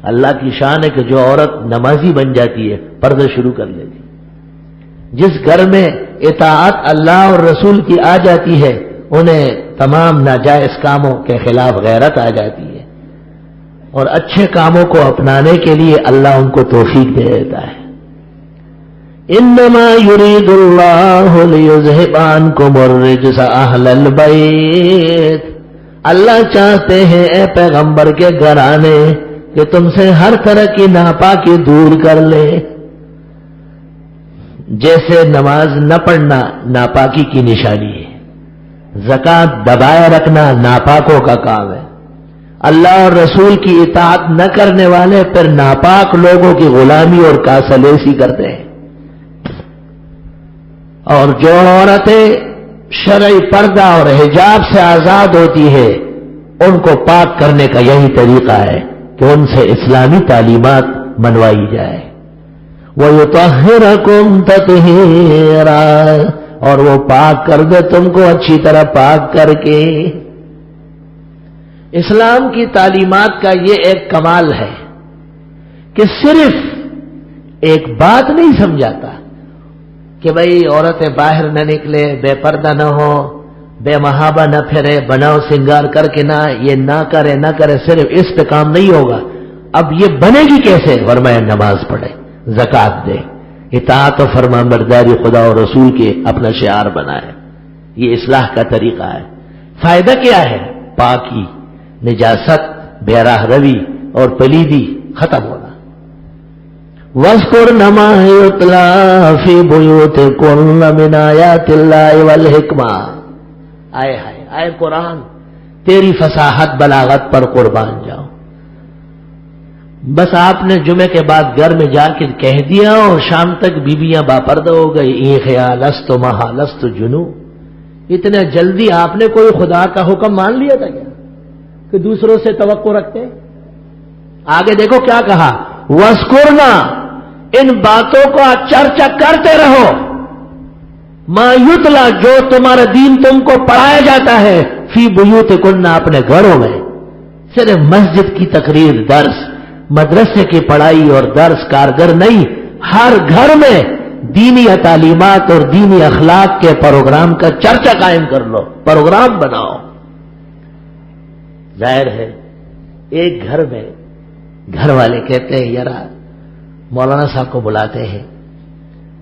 اللہ کی شان ہے کہ جو عورت نمازی بن جاتی ہے پردہ شروع کر لیتی۔ جس گھر میں اطاعت اللہ اور رسول کی آ جاتی ہے انہیں تمام ناجائز کاموں کے خلاف غیرت آ جاتی ہے، اور اچھے کاموں کو اپنانے کے لیے اللہ ان کو توفیق دے دیتا ہے۔ انما یرید اللہ لیذھب عنکم الرجس اہل البیت، اللہ چاہتے ہیں اے پیغمبر کے گھرانے کہ تم سے ہر طرح کی ناپاکی دور کر لے۔ جیسے نماز نہ پڑھنا ناپاکی کی نشانی ہے، زکات دبائے رکھنا ناپاکوں کا کام ہے، اللہ اور رسول کی اطاعت نہ کرنے والے پھر ناپاک لوگوں کی غلامی اور کاسلیسی کرتے ہیں۔ اور جو عورتیں شرعی پردہ اور حجاب سے آزاد ہوتی ہے ان کو پاک کرنے کا یہی طریقہ ہے کہ ان سے اسلامی تعلیمات منوائی جائے۔ وَيُطَهِّرَكُمْ تَطْهِيرًا، اور وہ پاک کر دے تم کو اچھی طرح پاک کر کے۔ اسلام کی تعلیمات کا یہ ایک کمال ہے کہ صرف ایک بات نہیں سمجھاتا کہ بھئی عورتیں باہر نہ نکلے، بے پردہ نہ ہو، بے محابہ نہ پھرے، بناؤ سنگار کر کے نہ، یہ نہ کرے، صرف اس پہ کام نہیں ہوگا. اب یہ بنے گی کیسے؟ فرمایا نماز پڑھے، زکوٰۃ دے، اطاعت و فرما برداری خدا اور رسول کے اپنا شعار بنائے. یہ اصلاح کا طریقہ ہے. فائدہ کیا ہے؟ پاکی، نجاست، بے راہ روی اور پلیدی ختم ہونا. وَاذْكُرْنَ مَا يُتْلَىٰ فِي بُيُوتِكُنَّ مِنْ آيَاتِ اللَّهِ وَالْحِكْمَةِ. آئے قرآن، تیری فصاحت بلاغت پر قربان جاؤ. بس آپ نے جمعے کے بعد گھر میں جا کے کہہ دیا اور شام تک بیویاں باپردہ ہو گئی. این خیال لست مہا لست جنو. اتنا جلدی آپ نے کوئی خدا کا حکم مان لیا تھا کیا کہ دوسروں سے توقع رکھتے؟ آگے دیکھو کیا کہا، وَاذْكُرْنَا، ان باتوں کو چرچا کرتے رہو، ما یتلا، جو تمہارا دین تم کو پڑھایا جاتا ہے، فی بیوتکن، اپنے گھروں میں. صرف مسجد کی تقریر، درس، مدرسے کی پڑھائی اور درس کارگر نہیں، ہر گھر میں دینی تعلیمات اور دینی اخلاق کے پروگرام کا چرچا قائم کر لو، پروگرام بناؤ. ظاہر ہے ایک گھر میں گھر والے کہتے ہیں یار مولانا صاحب کو بلاتے ہیں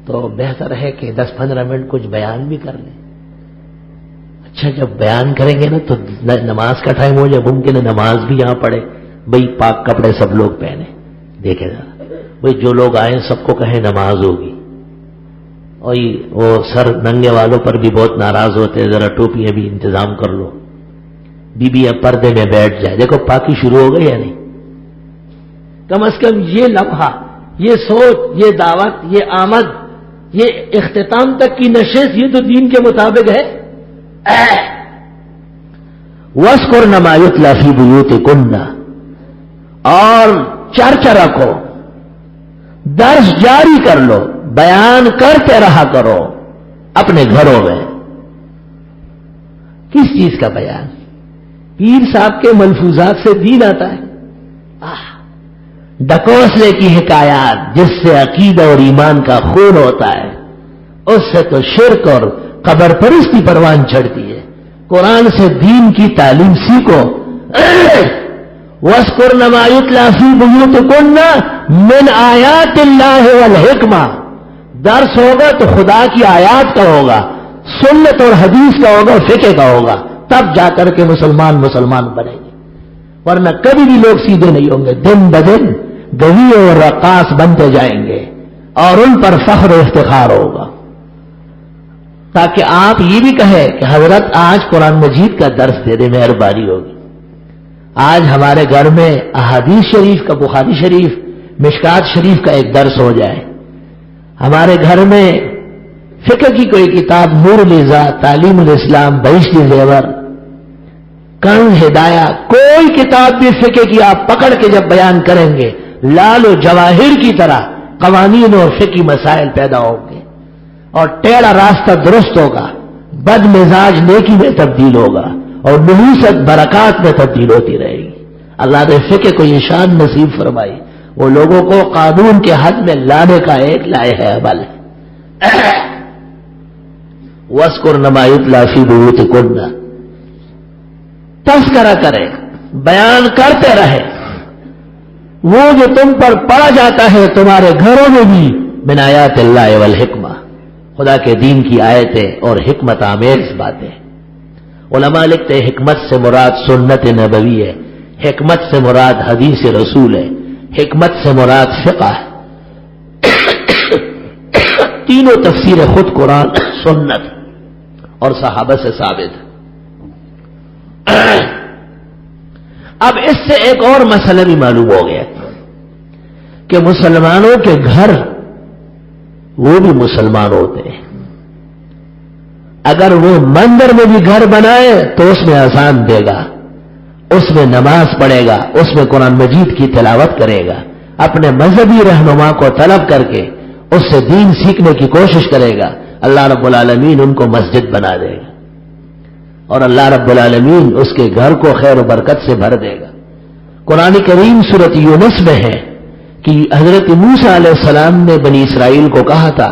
تو بہتر ہے کہ 10-15 منٹ کچھ بیان بھی کر لیں. اچھا جب بیان کریں گے نا تو نماز کا ٹائم ہو جائے، ممکن ہے نماز بھی یہاں پڑھے. بھئی پاک کپڑے سب لوگ پہنے، دیکھے ذرا بھئی جو لوگ آئیں سب کو کہیں نماز ہوگی. اور وہ سر ننگے والوں پر بھی بہت ناراض ہوتے ہیں، ذرا ٹوپیاں بھی انتظام کر لو. بیویاں پردے میں بیٹھ جائے. دیکھو پاکی شروع ہو گئی یا نہیں؟ کم از کم یہ لمحہ، یہ سوچ، یہ دعوت، یہ آمد، یہ اختتام تک کی نشست، یہ تو دین کے مطابق ہے. وَاذْكُرْنَ مَا يُتْلَىٰ فِي بُيُوتِكُنَّ، اور چرچا رکھو، درس جاری کر لو، بیان کرتے رہا کرو اپنے گھروں میں. کس چیز کا بیان؟ پیر صاحب کے ملفوظات سے دین آتا ہے. ڈکوسلے کی حکایات جس سے عقیدہ اور ایمان کا خون ہوتا ہے، اس سے تو شرک اور قبر پرستی پروان چڑھتی ہے. قرآن سے دین کی تعلیم سیکھو. وَاذْكُرْنَ مَا يُتْلَىٰ فِي بُيُوتِكُنَّ مِنْ آيَاتِ اللَّهِ وَالْحِكْمَةِ. درس ہوگا تو خدا کی آیات کا ہوگا، سنت اور حدیث کا ہوگا، فقہ کا ہوگا، تب جا کر کے مسلمان بنیں گے. ورنہ کبھی بھی لوگ سیدھے نہیں ہوں گے. دن بدن گوی اور رقاص بنتے جائیں گے اور ان پر فخر و افتخار ہوگا. تاکہ آپ یہ بھی کہیں کہ حضرت آج قرآن مجید کا درس دے دے، مہربانی ہوگی. آج ہمارے گھر میں احادیث شریف کا، بخاری شریف، مشکات شریف کا ایک درس ہو جائے. ہمارے گھر میں فقہ کی کوئی کتاب، نور الزا، تعلیم الاسلام، بہشتی زیور، کنز ہدایہ، کوئی کتاب بھی فقہ کی آپ پکڑ کے جب بیان کریں گے، لال و جواہر کی طرح قوانین اور فقہی مسائل پیدا ہوں گے اور ٹیڑھا راستہ درست ہوگا. بد مزاج نیکی میں تبدیل ہوگا اور نحوست برکات میں تبدیل ہوتی رہے گی. اللہ نے فقہ کو یہ شان نصیب فرمائی، وہ لوگوں کو قانون کے حد میں لانے کا ایک لائے ہے عمل ہے. وَاذْكُرْنَ مَا يُتْلَىٰ فِي بُيُوتِكُنَّ، تذکرہ کرے، بیان کرتے رہے وہ جو تم پر پڑھا جاتا ہے تمہارے گھروں میں بھی، من آیات اللہ والحکمہ، خدا کے دین کی آیتیں اور حکمت آمیز باتیں. علماء لکھتے ہیں حکمت سے مراد سنت نبوی ہے، حکمت سے مراد حدیث رسول ہے، حکمت سے مراد فقہ ہے. تینوں تفسیر خود قرآن، سنت اور صحابہ سے ثابت ہے. اب اس سے ایک اور مسئلہ بھی معلوم ہو گیا کہ مسلمانوں کے گھر وہ بھی مسلمان ہوتے ہیں. اگر وہ مندر میں بھی گھر بنائے تو اس میں اذان دے گا، اس میں نماز پڑھے گا، اس میں قرآن مجید کی تلاوت کرے گا، اپنے مذہبی رہنما کو طلب کر کے اس سے دین سیکھنے کی کوشش کرے گا. اللہ رب العالمین ان کو مسجد بنا دے گا اور اللہ رب العالمین اس کے گھر کو خیر و برکت سے بھر دے گا. قرآن کریم سورۃ یونس میں ہے کہ حضرت موسیٰ علیہ السلام نے بنی اسرائیل کو کہا تھا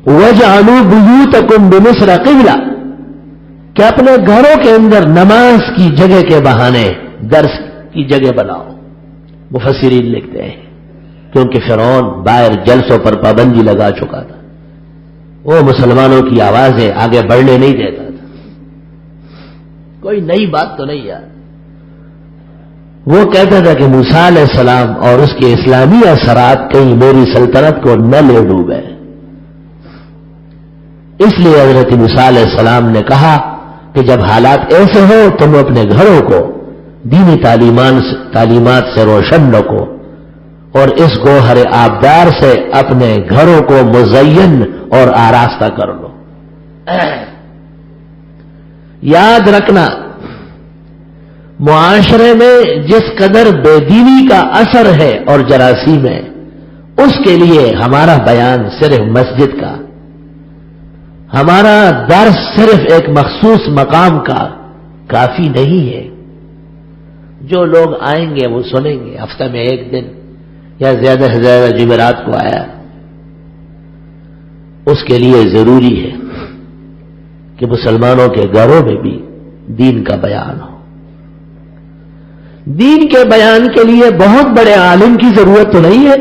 وَاجْعَلُوا بُيُوتَكُمْ بِمِصْرَ قِبْلَةً، کہ اپنے گھروں کے اندر نماز کی جگہ کے بہانے درس کی جگہ بناؤ۔ مفسرین لکھتے ہیں کیونکہ فرعون باہر جلسوں پر پابندی لگا چکا تھا، وہ مسلمانوں کی آوازیں آگے بڑھنے نہیں دیتا تھا۔ کوئی نئی بات تو نہیں یار، وہ کہتا تھا کہ موسیٰ علیہ السلام اور اس کے اسلامی اثرات کہیں میری سلطنت کو نہ لے ڈوبے، اس لیے حضرت موسیٰ علیہ السلام نے کہا کہ جب حالات ایسے ہو تم اپنے گھروں کو دینی تعلیمات سے روشن رکھو اور اس گوہر آبدار سے اپنے گھروں کو مزین اور آراستہ کر لو۔ یاد رکھنا، معاشرے میں جس قدر بے دینی کا اثر ہے اور جراثیم ہے، اس کے لیے ہمارا بیان صرف مسجد کا، ہمارا درس صرف ایک مخصوص مقام کا کافی نہیں ہے۔ جو لوگ آئیں گے وہ سنیں گے، ہفتہ میں ایک دن یا زیادہ سے زیادہ جمعرات کو آیا، اس کے لیے ضروری ہے کہ مسلمانوں کے گھروں میں بھی دین کا بیان ہو۔ دین کے بیان کے لیے بہت بڑے عالم کی ضرورت تو نہیں ہے،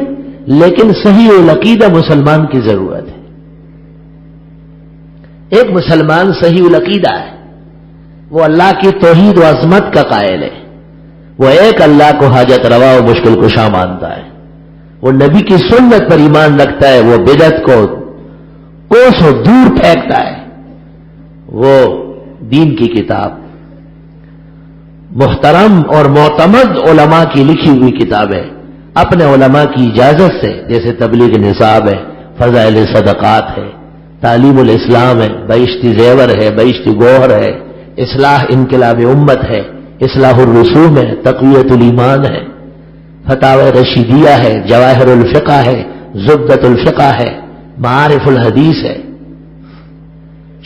لیکن صحیح العقیدہ مسلمان کی ضرورت ہے۔ ایک مسلمان صحیح العقیدہ ہے، وہ اللہ کی توحید و عظمت کا قائل ہے، وہ ایک اللہ کو حاجت روا و مشکل کشا مانتا ہے، وہ نبی کی سنت پر ایمان رکھتا ہے، وہ بدعت کو کوسوں دور پھینکتا ہے، وہ دین کی کتاب محترم اور معتمد علماء کی لکھی ہوئی کتابیں اپنے علماء کی اجازت سے، جیسے تبلیغ نصاب ہے، فضائل صدقات ہے، تعلیم الاسلام ہے، بہشتی زیور ہے، بہشتی گوہر ہے، اصلاح انقلاب امت ہے، اصلاح الرسوم ہے، تقویت الایمان ہے، فتاوی رشیدیہ ہے، جواہر الفقہ ہے، زبدۃ الفقہ ہے، معارف الحدیث ہے،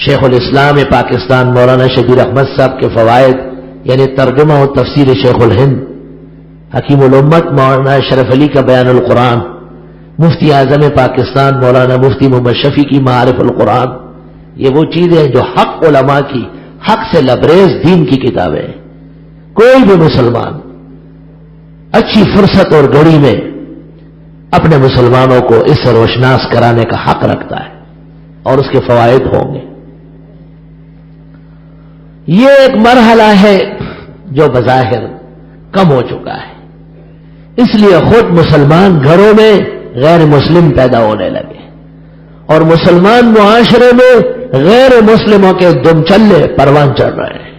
شیخ الاسلام پاکستان مولانا شبیر احمد صاحب کے فوائد یعنی ترجمہ و تفسیر شیخ الہند، حکیم الامت مولانا اشرف علی کا بیان القرآن، مفتی اعظم پاکستان مولانا مفتی محمد شفیع کی معارف القرآن، یہ وہ چیزیں جو حق علماء کی، حق سے لبریز دین کی کتابیں ہیں۔ کوئی بھی مسلمان اچھی فرصت اور گھڑی میں اپنے مسلمانوں کو اس سے روشناس کرانے کا حق رکھتا ہے اور اس کے فوائد ہوں گے۔ یہ ایک مرحلہ ہے جو بظاہر کم ہو چکا ہے، اس لیے خود مسلمان گھروں میں غیر مسلم پیدا ہونے لگے اور مسلمان معاشرے میں غیر مسلموں کے دم چلے پروان چڑھ رہے ہیں،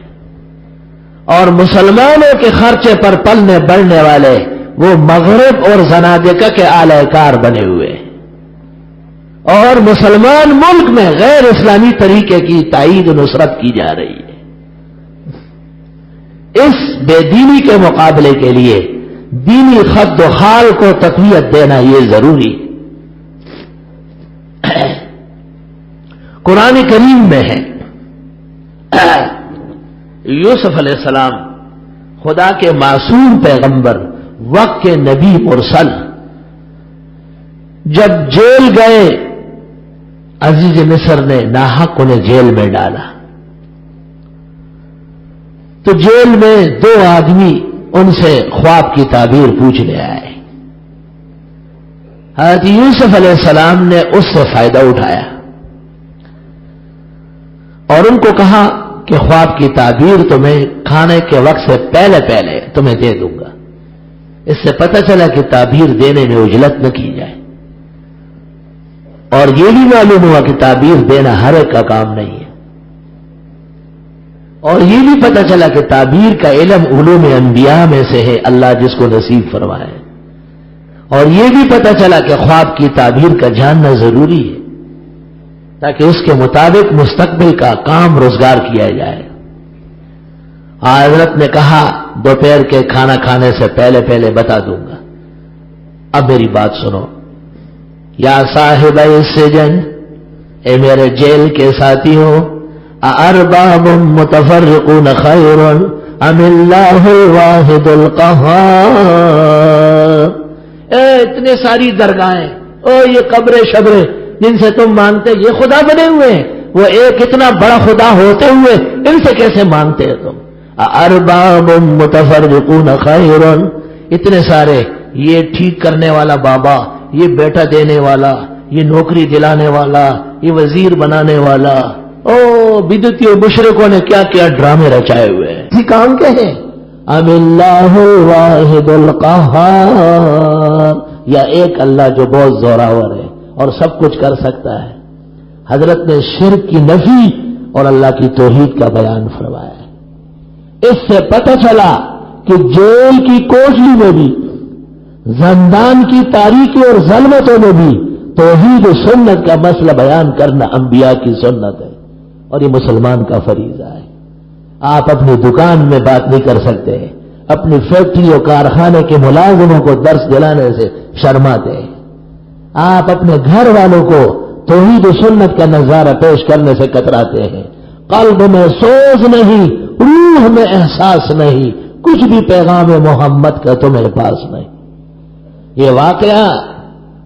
اور مسلمانوں کے خرچے پر پلنے بڑھنے والے وہ مغرب اور زنادقہ کے اعلی کار بنے ہوئے ہیں، اور مسلمان ملک میں غیر اسلامی طریقے کی تائید و نصرت کی جا رہی ہے۔ اس بے دینی کے مقابلے کے لیے دینی خد و خال کو تقویت دینا یہ ضروری ہے۔ قرآن کریم میں ہے یوسف علیہ السلام خدا کے معصوم پیغمبر، وقت کے نبی مرسل، جب جیل گئے عزیز مصر نے ناحق انہیں جیل میں ڈالا، تو جیل میں دو آدمی ان سے خواب کی تعبیر پوچھنے آئے۔ حضرت یوسف علیہ السلام نے اس سے فائدہ اٹھایا اور ان کو کہا کہ خواب کی تعبیر تمہیں کھانے کے وقت سے پہلے پہلے تمہیں دے دوں گا۔ اس سے پتہ چلا کہ تعبیر دینے میں عجلت نہ کی جائے، اور یہ بھی معلوم ہوا کہ تعبیر دینا ہر ایک کا کام نہیں ہے، اور یہ بھی پتہ چلا کہ تعبیر کا علم علوم انبیاء میں سے ہے، اللہ جس کو نصیب فرمائے، اور یہ بھی پتہ چلا کہ خواب کی تعبیر کا جاننا ضروری ہے تاکہ اس کے مطابق مستقبل کا کام روزگار کیا جائے۔ حضرت نے کہا دوپہر کے کھانا کھانے سے پہلے پہلے بتا دوں گا۔ اب میری بات سنو، یا صاحب السجن، اے میرے جیل کے ساتھیوں، ارباب متفرقون خیر ام اللہ الواحد القہار، اتنے ساری درگاہیں، یہ قبریں شبریں، جن سے تم مانگتے یہ خدا بنے ہوئے ہیں، وہ ایک اتنا بڑا خدا ہوتے ہوئے ان سے کیسے مانگتے ہو تم؟ ارباب متفرقون خیر، اتنے سارے، یہ ٹھیک کرنے والا بابا، یہ بیٹا دینے والا، یہ نوکری دلانے والا، یہ وزیر بنانے والا، او بدعتی و مشرکوں نے کیا کیا ڈرامے رچائے ہوئے ہیں، اسی کام کے ہیں۔ ام اللہ الواحد القہار، یا ایک اللہ جو بہت زوراور ہے اور سب کچھ کر سکتا ہے۔ حضرت نے شرک کی نفی اور اللہ کی توحید کا بیان فرمایا ہے۔ اس سے پتہ چلا کہ جیل کی کوٹلی میں بھی، زندان کی تاریکی اور ظلمتوں میں بھی توحید و سنت کا مسئلہ بیان کرنا انبیاء کی سنت ہے، اور یہ مسلمان کا فریضہ ہے۔ آپ اپنی دکان میں بات نہیں کر سکتے، اپنی فیکٹری اور کارخانے کے ملازموں کو درس دلانے سے شرماتے ہیں، آپ اپنے گھر والوں کو توحید و سنت کا نظارہ پیش کرنے سے کتراتے ہیں، قلب میں سوز نہیں، روح میں احساس نہیں، کچھ بھی پیغام محمد کا تمہیں پاس نہیں۔ یہ واقعہ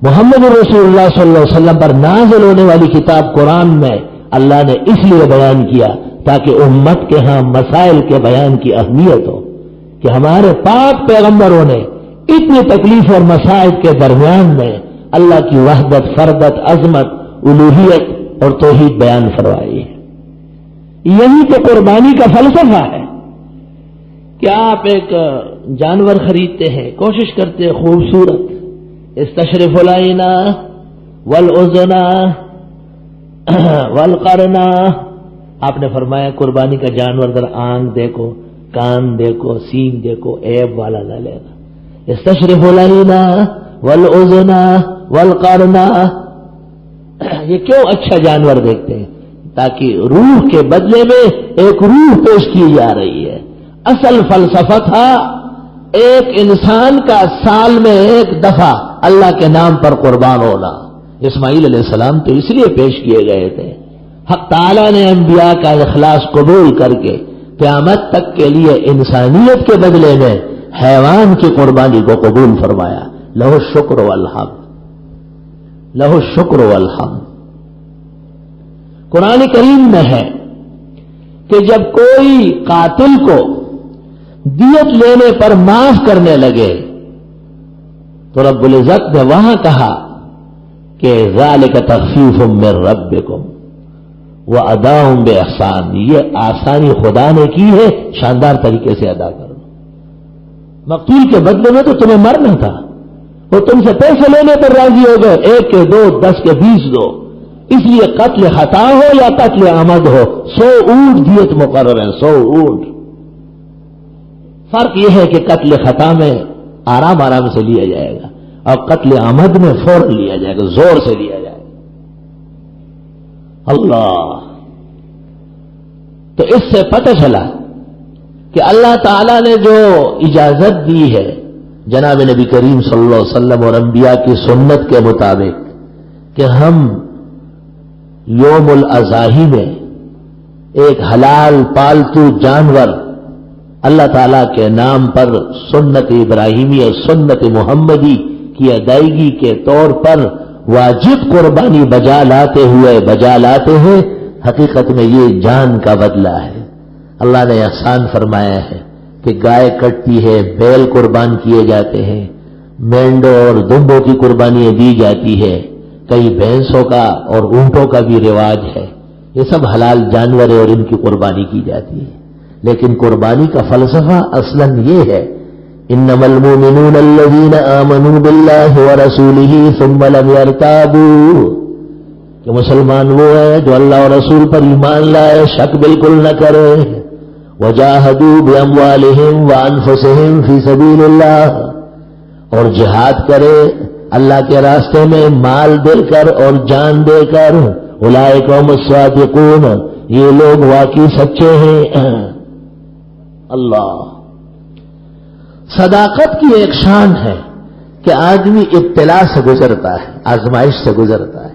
محمد رسول اللہ صلی اللہ علیہ وسلم پر نازل ہونے والی کتاب قرآن میں اللہ نے اس لیے بیان کیا تاکہ امت کے ہاں مسائل کے بیان کی اہمیت ہو، کہ ہمارے پاک پیغمبروں نے اتنی تکلیف اور مسائل کے درمیان میں اللہ کی وحدت، فردت، عظمت، الوہیت اور توحید بیان فرمائی ہے۔ یہی تو قربانی کا فلسفہ ہے کہ آپ ایک جانور خریدتے ہیں، کوشش کرتے ہیں خوبصورت، استشرف العینا والاذنا والقرنا، آپ نے فرمایا قربانی کا جانور ذرا آنکھ دیکھو، کان دیکھو، سینگ دیکھو، عیب والا نہ لینا۔ استشرف العینا والاذنا والقرنا، یہ کیوں اچھا جانور دیکھتے ہیں؟ تاکہ روح کے بدلے میں ایک روح پیش کی جا رہی ہے۔ اصل فلسفہ تھا ایک انسان کا سال میں ایک دفعہ اللہ کے نام پر قربان ہونا۔ اسماعیل علیہ السلام تو اس لیے پیش کیے گئے تھے، حق تعالیٰ نے انبیاء کا اخلاص قبول کر کے قیامت تک کے لیے انسانیت کے بدلے میں حیوان کی قربانی کو قبول فرمایا۔ لہو الشکر والحمد، لہو الشکر والحمد۔ قرآن کریم میں ہے کہ جب کوئی قاتل کو دیت لینے پر معاف کرنے لگے تو رب العزت نے وہاں کہا کہ ذالک تخفیف من ربکم واداء باحسان، یہ آسانی خدا نے کی ہے، شاندار طریقے سے ادا کرو۔ مقتول کے بدلے میں تو تمہیں مرنا تھا، وہ تم سے پیسے لینے پر راضی ہو گئے، 1 کے 2، 10 کے 20 دو، اس لیے قتل خطا ہو یا قتل عمد ہو 100 اونٹ دیت مقرر ہے، 100 اونٹ۔ فرق یہ ہے کہ قتل خطا میں آرام آرام سے لیا جائے گا اور قتل عمد میں فوراً لیا جائے گا، زور سے لیا جائے گا۔ اللہ، تو اس سے پتہ چلا کہ اللہ تعالیٰ نے جو اجازت دی ہے جناب نبی کریم صلی اللہ علیہ وسلم اور انبیاء کی سنت کے مطابق کہ ہم یوم الاضحی میں ایک حلال پالتو جانور اللہ تعالیٰ کے نام پر سنت ابراہیمی اور سنت محمدی کی ادائیگی کے طور پر واجب قربانی بجا لاتے ہیں، حقیقت میں یہ جان کا بدلہ ہے۔ اللہ نے احسان فرمایا ہے کہ گائے کٹتی ہے، بیل قربان کیے جاتے ہیں، مینڈوں اور دمبوں کی قربانیاں دی جاتی ہے، کئی بھینسوں کا اور اونٹوں کا بھی رواج ہے، یہ سب حلال جانور ہیں اور ان کی قربانی کی جاتی ہے۔ لیکن قربانی کا فلسفہ اصلاً یہ ہے، انما المؤمنون الذین آمنوا باللہ ورسولہ ثم لم یرتابوا، کہ مسلمان وہ ہے جو اللہ اور رسول پر ایمان لائے، شک بالکل نہ کرے، وجاہدوا باموالہم وانفسہم فی سبیل اللہ، اور جہاد کرے اللہ کے راستے میں مال دے کر اور جان دے کر، اولئک هم الصادقون، یہ لوگ واقعی سچے ہیں۔ اللہ، صداقت کی ایک شان ہے کہ آدمی ابتلا سے گزرتا ہے، آزمائش سے گزرتا ہے،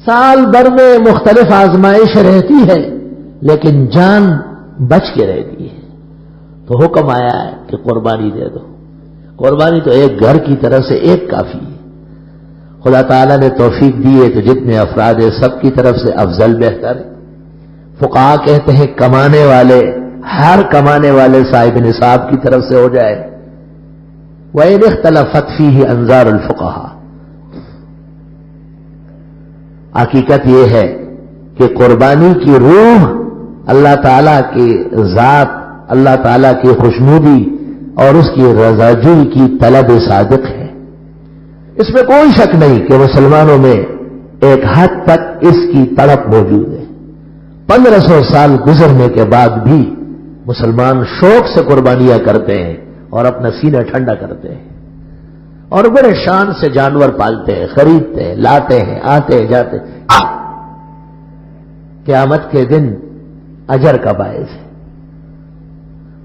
سال بھر میں مختلف آزمائش رہتی ہے لیکن جان بچ کے رہتی ہے، تو حکم آیا ہے کہ قربانی دے دو۔ قربانی تو ایک گھر کی طرف سے ایک کافی ہے، خدا تعالیٰ نے توفیق دی ہے تو جتنے افراد ہیں سب کی طرف سے افضل بہتر ہے۔ فقہا کہتے ہیں کمانے والے، ہر کمانے والے صاحب نصاب کی طرف سے ہو جائے۔ وَإِنِ اخْتَلَفَتْ فِيهِ أَنظَارُ الْفُقَهَاءِ، حقیقت یہ ہے کہ قربانی کی روح اللہ تعالیٰ کی ذات، اللہ تعالیٰ کی خوشنودی اور اس کی رضاجوئی کی طلب صادق ہے۔ اس میں کوئی شک نہیں کہ مسلمانوں میں ایک حد تک اس کی تڑپ موجود ہے۔ 1500 سال گزرنے کے بعد بھی مسلمان شوق سے قربانیاں کرتے ہیں اور اپنا سینہ ٹھنڈا کرتے ہیں اور بڑے شان سے جانور پالتے ہیں، خریدتے ہیں، لاتے ہیں، آتے ہیں، جاتے ہیں۔ قیامت کے دن اجر کا باعث ہے۔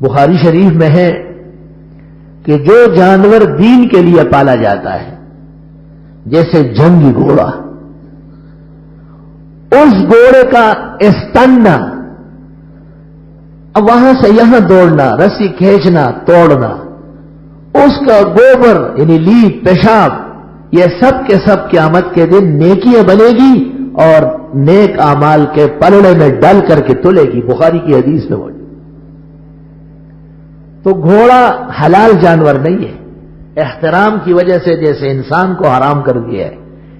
بخاری شریف میں ہے کہ جو جانور دین کے لیے پالا جاتا ہے، جیسے جنگی گھوڑا، اس گھوڑے کا استننا، اب وہاں سے یہاں دوڑنا، رسی کھینچنا، توڑنا، اس کا گوبر یعنی لیٹ، پیشاب، یہ سب کے سب قیامت کے دن نیکیاں بنے گی اور نیک اعمال کے پلڑے میں ڈل کر کے تلے گی۔ بخاری کی حدیث میں موجود۔ تو گھوڑا حلال جانور نہیں ہے۔ احترام کی وجہ سے جیسے انسان کو حرام کر دیا ہے،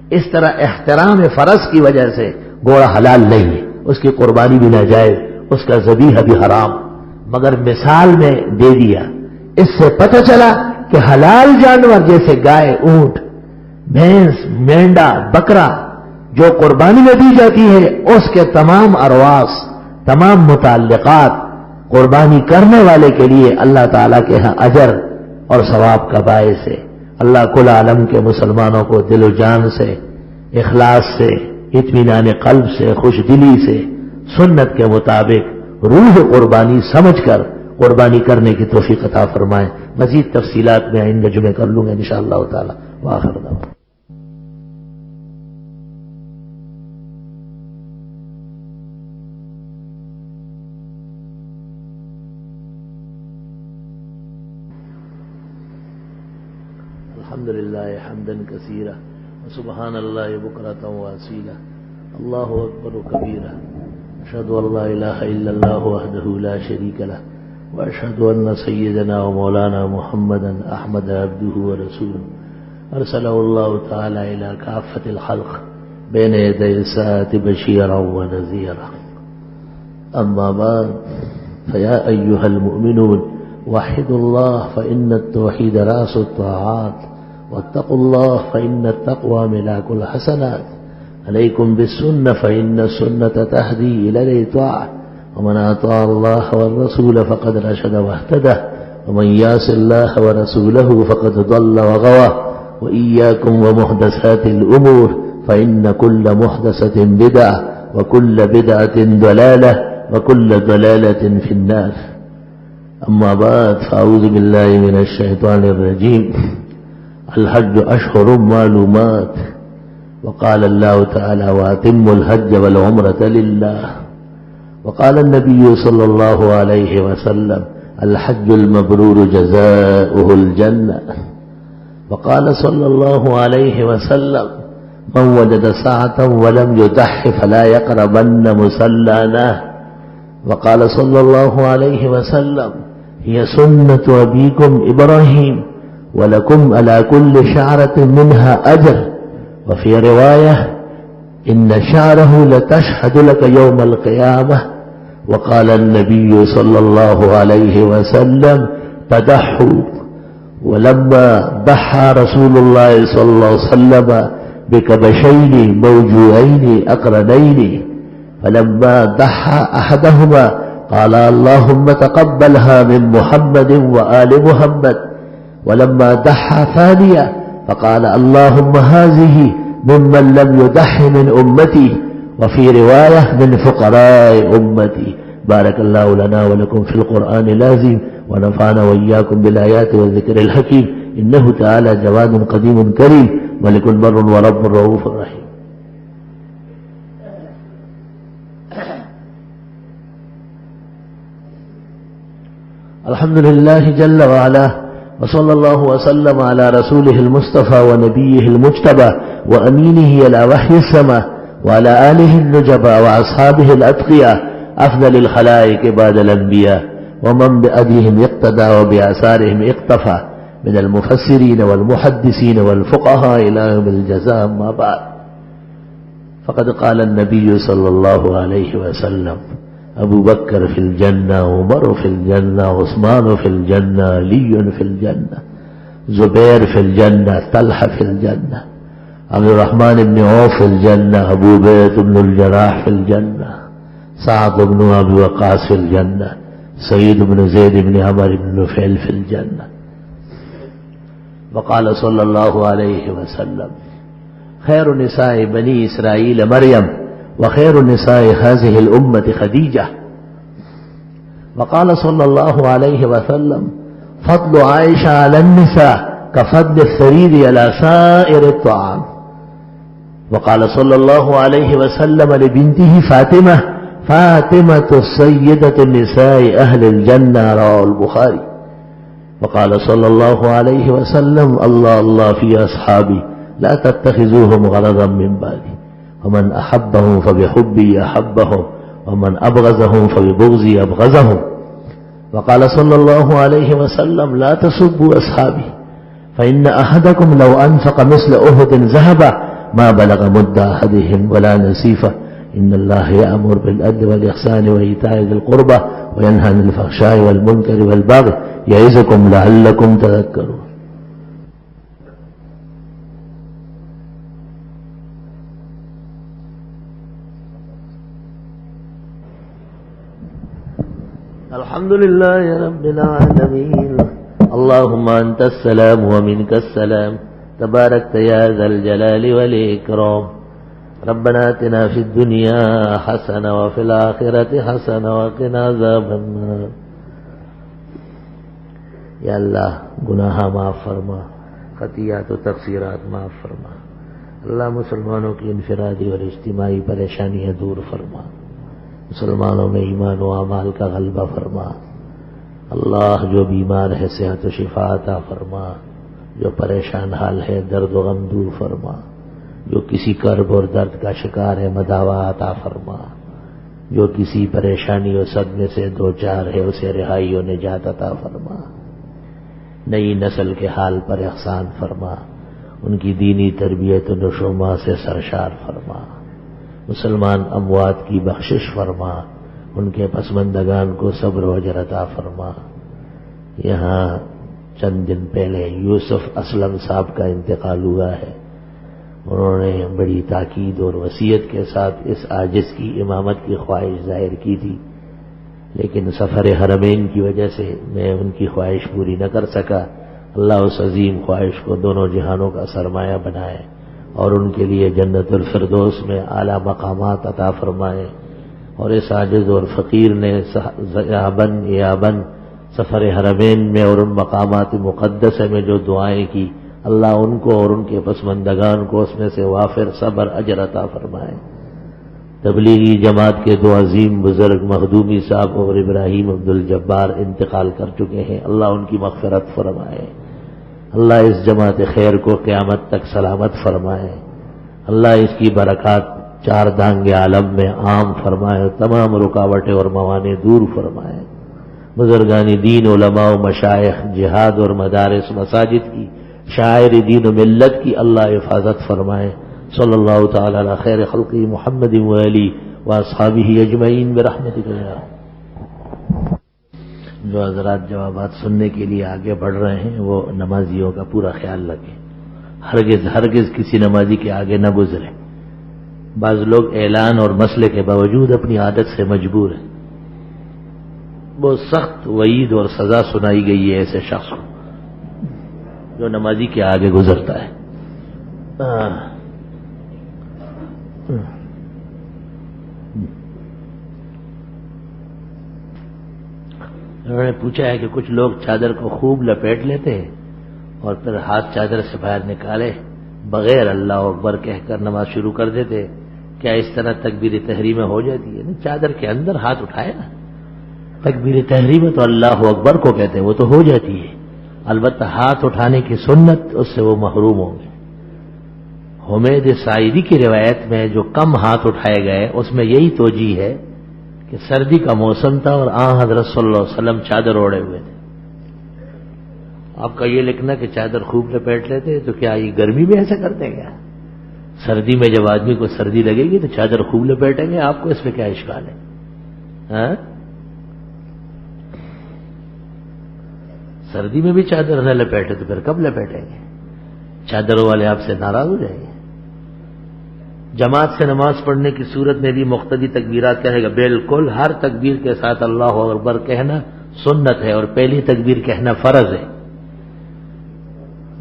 اس طرح احترام فرض کی وجہ سے گھوڑا حلال نہیں ہے، اس کی قربانی بھی ناجائز، اس کا ذبیحہ بھی حرام، مگر مثال میں دے دیا۔ اس سے پتہ چلا کہ حلال جانور جیسے گائے، اونٹ، بھینس، مینڈا، بکرا جو قربانی میں دی جاتی ہے، اس کے تمام ارواس، تمام متعلقات قربانی کرنے والے کے لیے اللہ تعالیٰ کے ہاں اجر اور ثواب کا باعث ہے۔ اللہ کل عالم کے مسلمانوں کو دل و جان سے، اخلاص سے، اطمینان قلب سے، خوش دلی سے، سنت کے مطابق روح قربانی سمجھ کر قربانی کرنے کی توفیق عطا فرمائے۔ مزید تفصیلات میں آئندہ جمعے کر لوں گا انشاءاللہ تعالی۔ وآخر دعوانا الحمد لله حمدا كثيرا وسبحان الله بكرة وأصيلا الله أكبر كبيرا أشهد أن لا إله إلا الله وحده لا شريك له وأشهد أن سيدنا ومولانا محمدا أحمد عبده ورسوله أرسله الله تعالى إلى كافة الخلق بين يدي الساعة بشيرا ونذيرا أما بعد فيا أيها المؤمنون وحدوا الله فإن التوحيد رأس الطاعات واتقوا الله فإن التقوى ملاك الحسنات عليكم بالسنة فإن السنة تهدي إلى الإطاعة ومن أطاع الله والرسول فقد رشد واهتدى ومن يعص الله ورسوله فقد ضل وغوى وإياكم ومحدثات الأمور فإن كل محدثة بدعة وكل بدعة ضلالة وكل ضلالة في النار أما بعد فأعوذ بالله من الشيطان الرجيم الحج أشهر معلومات وقال الله تعالى وأتموا الحج والعمرة لله وقال النبي صلى الله عليه وسلم الحج المبرور جزاؤه الجنة وقال صلى الله عليه وسلم من وجد ساعة ولم يضح فلا يقربن مصلانا وقال صلى الله عليه وسلم هي سنة أبيكم إبراهيم ولكم على كل شعرة منها أجر وفي رواية إن شعره لتشهد لك يوم القيامة وقال النبي صلى الله عليه وسلم تضحوا ولما ضحى رسول الله صلى الله عليه وسلم بكبشين موجوعين أقرنين فلما ضحى أحدهما قال اللهم تقبلها من محمد وآل محمد ولما ضحى ثانية فقال اللهم هذه ممن لم يضح من أمتي وفي رواية من فقراء أمتي بارك الله لنا ولكم في القرآن العظيم ونفعنا وإياكم بالآيات والذكر الحكيم إنه تعالى جواد قديم كريم ملك بر ورب رؤوف رحيم. الحمد لله جل وعلا وصلى الله وسلم على رسوله المصطفى ونبيه المجتبى وأمينه على وحي السماء وعلى آله النجباء وأصحابه الأتقياء أفضل الخلائق بعد الأنبياء ومن بأديهم اقتدى وبآثارهم اقتفى من المفسرين والمحدثين والفقهاء إلى يوم الجزاء. أما بعد، فقد قال النبي صلى الله عليه وسلم: أبو بكر في الجنة، عمر في الجنة، عثمان في الجنة، علي في الجنة، زبير في الجنة، طلحة في الجنة، عبد الرحمن بن عوف في الجنة، أبو بيت بن الجراح في الجنة، سعد بن أبي وقاص في الجنة، سعيد بن زيد بن عمرو بن نفيل في الجنة. وقال صلى الله عليه وسلم: خير نساء بني إسرائيل مريم، وخير نساء هذه الأمة خديجة. وقال صلى الله عليه وسلم: فضل عائشة على النساء كفضل الثريد على سائر الطعام. وقال صلى الله عليه وسلم لبنته فاطمة: فاطمة سيدة النساء أهل الجنة، رواه البخاري. وقال صلى الله عليه وسلم: الله الله في أصحابي لا تتخذوهم غرضا من بعدي، ومن أحبهم فبحبي أحبهم، ومن أبغضهم فببغضي أبغضهم. وقال صلى الله عليه وسلم: لا تسبوا أصحابي، فإن أحدكم لو أنفق مثل أحد ذهبا ما بلغ مد أحدهم ولا نصيفه. إن الله يأمر بالعدل والإحسان وإيتاء ذي القربى وينهى عن الفحشاء والمنكر والبغي يعظكم لعلكم تذكرون. الحمد لله رب العالمين. اللهم أنت السلام ومنك السلام، تباركت يا ذا الجلال والإكرام. ربنا آتنا في الدنيا حسنة وفي الآخرة حسنة وقنا عذاب النار. یا اللہ گناہ معاف فرما، خطیات و تقصیرات معاف فرما. اللہ مسلمانوں کی انفرادی اور اجتماعی پریشانیاں دور فرما، مسلمانوں میں ایمان و اعمال کا غلبہ فرما. اللہ جو بیمار ہے صحت و شفا عطا فرما، جو پریشان حال ہے درد و غم دور فرما، جو کسی کرب اور درد کا شکار ہے مداوا عطا فرما، جو کسی پریشانی و صدمے سے دوچار ہے اسے رہائی و نجات عطا فرما. نئی نسل کے حال پر احسان فرما، ان کی دینی تربیت و نشوما سے سرشار فرما. مسلمان اموات کی بخشش فرما، ان کے پسماندگان کو صبر و اجر عطا فرما. یہاں چند دن پہلے یوسف اسلم صاحب کا انتقال ہوا ہے. انہوں نے بڑی تاکید اور وصیت کے ساتھ اس عاجز کی امامت کی خواہش ظاہر کی تھی، لیکن سفر حرمین کی وجہ سے میں ان کی خواہش پوری نہ کر سکا. اللہ اس عظیم خواہش کو دونوں جہانوں کا سرمایہ بنائے اور ان کے لیے جنت الفردوس میں اعلیٰ مقامات عطا فرمائے. اور اس عاجز اور فقیر نے یابن سفر حرمین میں اور ان مقامات مقدسہ میں جو دعائیں کی، اللہ ان کو اور ان کے پسماندگان کو اس میں سے وافر صبر اجر عطا فرمائے. تبلیغی جماعت کے دو عظیم بزرگ مخدومی صاحب اور ابراہیم عبدالجبار انتقال کر چکے ہیں، اللہ ان کی مغفرت فرمائے. اللہ اس جماعت خیر کو قیامت تک سلامت فرمائے. اللہ اس کی برکات چار دانگ عالم میں عام فرمائے اور تمام رکاوٹیں اور موانع دور فرمائے. بزرگان دین، علماء و مشائخ، جہاد اور مدارس مساجد کی، شاعر دین و ملت کی اللہ حفاظت فرمائے. صلی اللہ تعالی علی خیر خلقی محمد و علی و اصحابہ اجمعین برحمتک یا رب. جو حضرات جوابات سننے کے لیے آگے بڑھ رہے ہیں وہ نمازیوں کا پورا خیال رکھیں، ہرگز کسی نمازی کے آگے نہ گزریں. بعض لوگ اعلان اور مسئلے کے باوجود اپنی عادت سے مجبور ہیں. بہت سخت وعید اور سزا سنائی گئی ہے ایسے شخص کو جو نمازی کے آگے گزرتا ہے. انہوں نے پوچھا ہے کہ کچھ لوگ چادر کو خوب لپیٹ لیتے ہیں اور پھر ہاتھ چادر سے باہر نکالے بغیر اللہ اکبر کہہ کر نماز شروع کر دیتے. کیا اس طرح تکبیر تحریمہ ہو جاتی ہے؟ چادر کے اندر ہاتھ اٹھائے نا. تکبیر تحریمہ تو اللہ اکبر کو کہتے ہیں، وہ تو ہو جاتی ہے. البتہ ہاتھ اٹھانے کی سنت اس سے وہ محروم ہوں گے. حمید ساعدی کی روایت میں جو کم ہاتھ اٹھائے گئے اس میں یہی توجیہ ہے کہ سردی کا موسم تھا اور حضرت صلی اللہ علیہ وسلم چادر اوڑے ہوئے تھے. آپ کا یہ لکھنا کہ چادر خوب لپیٹ لیتے تو کیا یہ گرمی میں ایسا کرتے ہیں کیا؟ سردی میں جب آدمی کو سردی لگے گی تو چادر خوب لپیٹیں گے، آپ کو اس میں کیا اشکال ہے؟ ہاں؟ سردی میں بھی چادر نہ لپیٹے تو پھر کب لپیٹیں گے؟ چادروں والے آپ سے ناراض ہو جائیں گے. جماعت سے نماز پڑھنے کی صورت میں بھی مقتدی تکبیرات کہے گا. بالکل ہر تکبیر کے ساتھ اللہ اکبر کہنا سنت ہے اور پہلی تکبیر کہنا فرض ہے.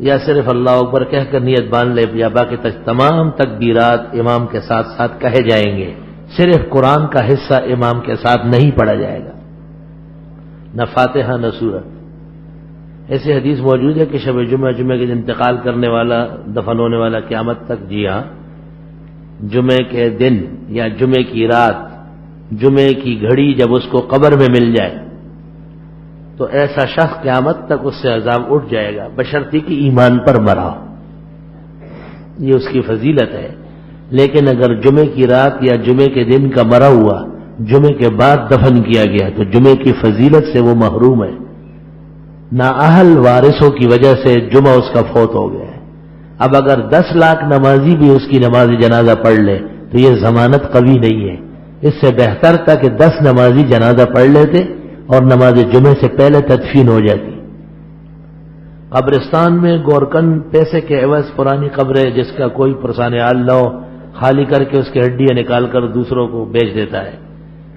یا صرف اللہ اکبر کہہ کر نیت باندھ لے یا باقی تمام تکبیرات امام کے ساتھ ساتھ کہے جائیں گے. صرف قرآن کا حصہ امام کے ساتھ نہیں پڑھا جائے گا، نہ فاتحہ نہ سورت. ایسی حدیث موجود ہے کہ شب جمعہ کے دن انتقال کرنے والا دفن ہونے والا قیامت تک، جی ہاں، جمعے کے دن یا جمعے کی رات، جمعے کی گھڑی جب اس کو قبر میں مل جائے تو ایسا شخص قیامت تک اس سے عذاب اٹھ جائے گا بشرطی کہ ایمان پر مرا. یہ اس کی فضیلت ہے. لیکن اگر جمعے کی رات یا جمعے کے دن کا مرا ہوا جمعے کے بعد دفن کیا گیا تو جمعے کی فضیلت سے وہ محروم ہے. نااہل وارثوں کی وجہ سے جمعہ اس کا فوت ہو گیا ہے. اب اگر 10 لاکھ نمازی بھی اس کی نماز جنازہ پڑھ لے تو یہ ضمانت قوی نہیں ہے. اس سے بہتر تھا کہ 10 نمازی جنازہ پڑھ لیتے اور نماز جمعے سے پہلے تدفین ہو جاتی. قبرستان میں گورکن پیسے کے عوض پرانی قبر ہے جس کا کوئی پرسان حال نہ ہو، خالی کر کے اس کی ہڈیاں نکال کر دوسروں کو بیچ دیتا ہے.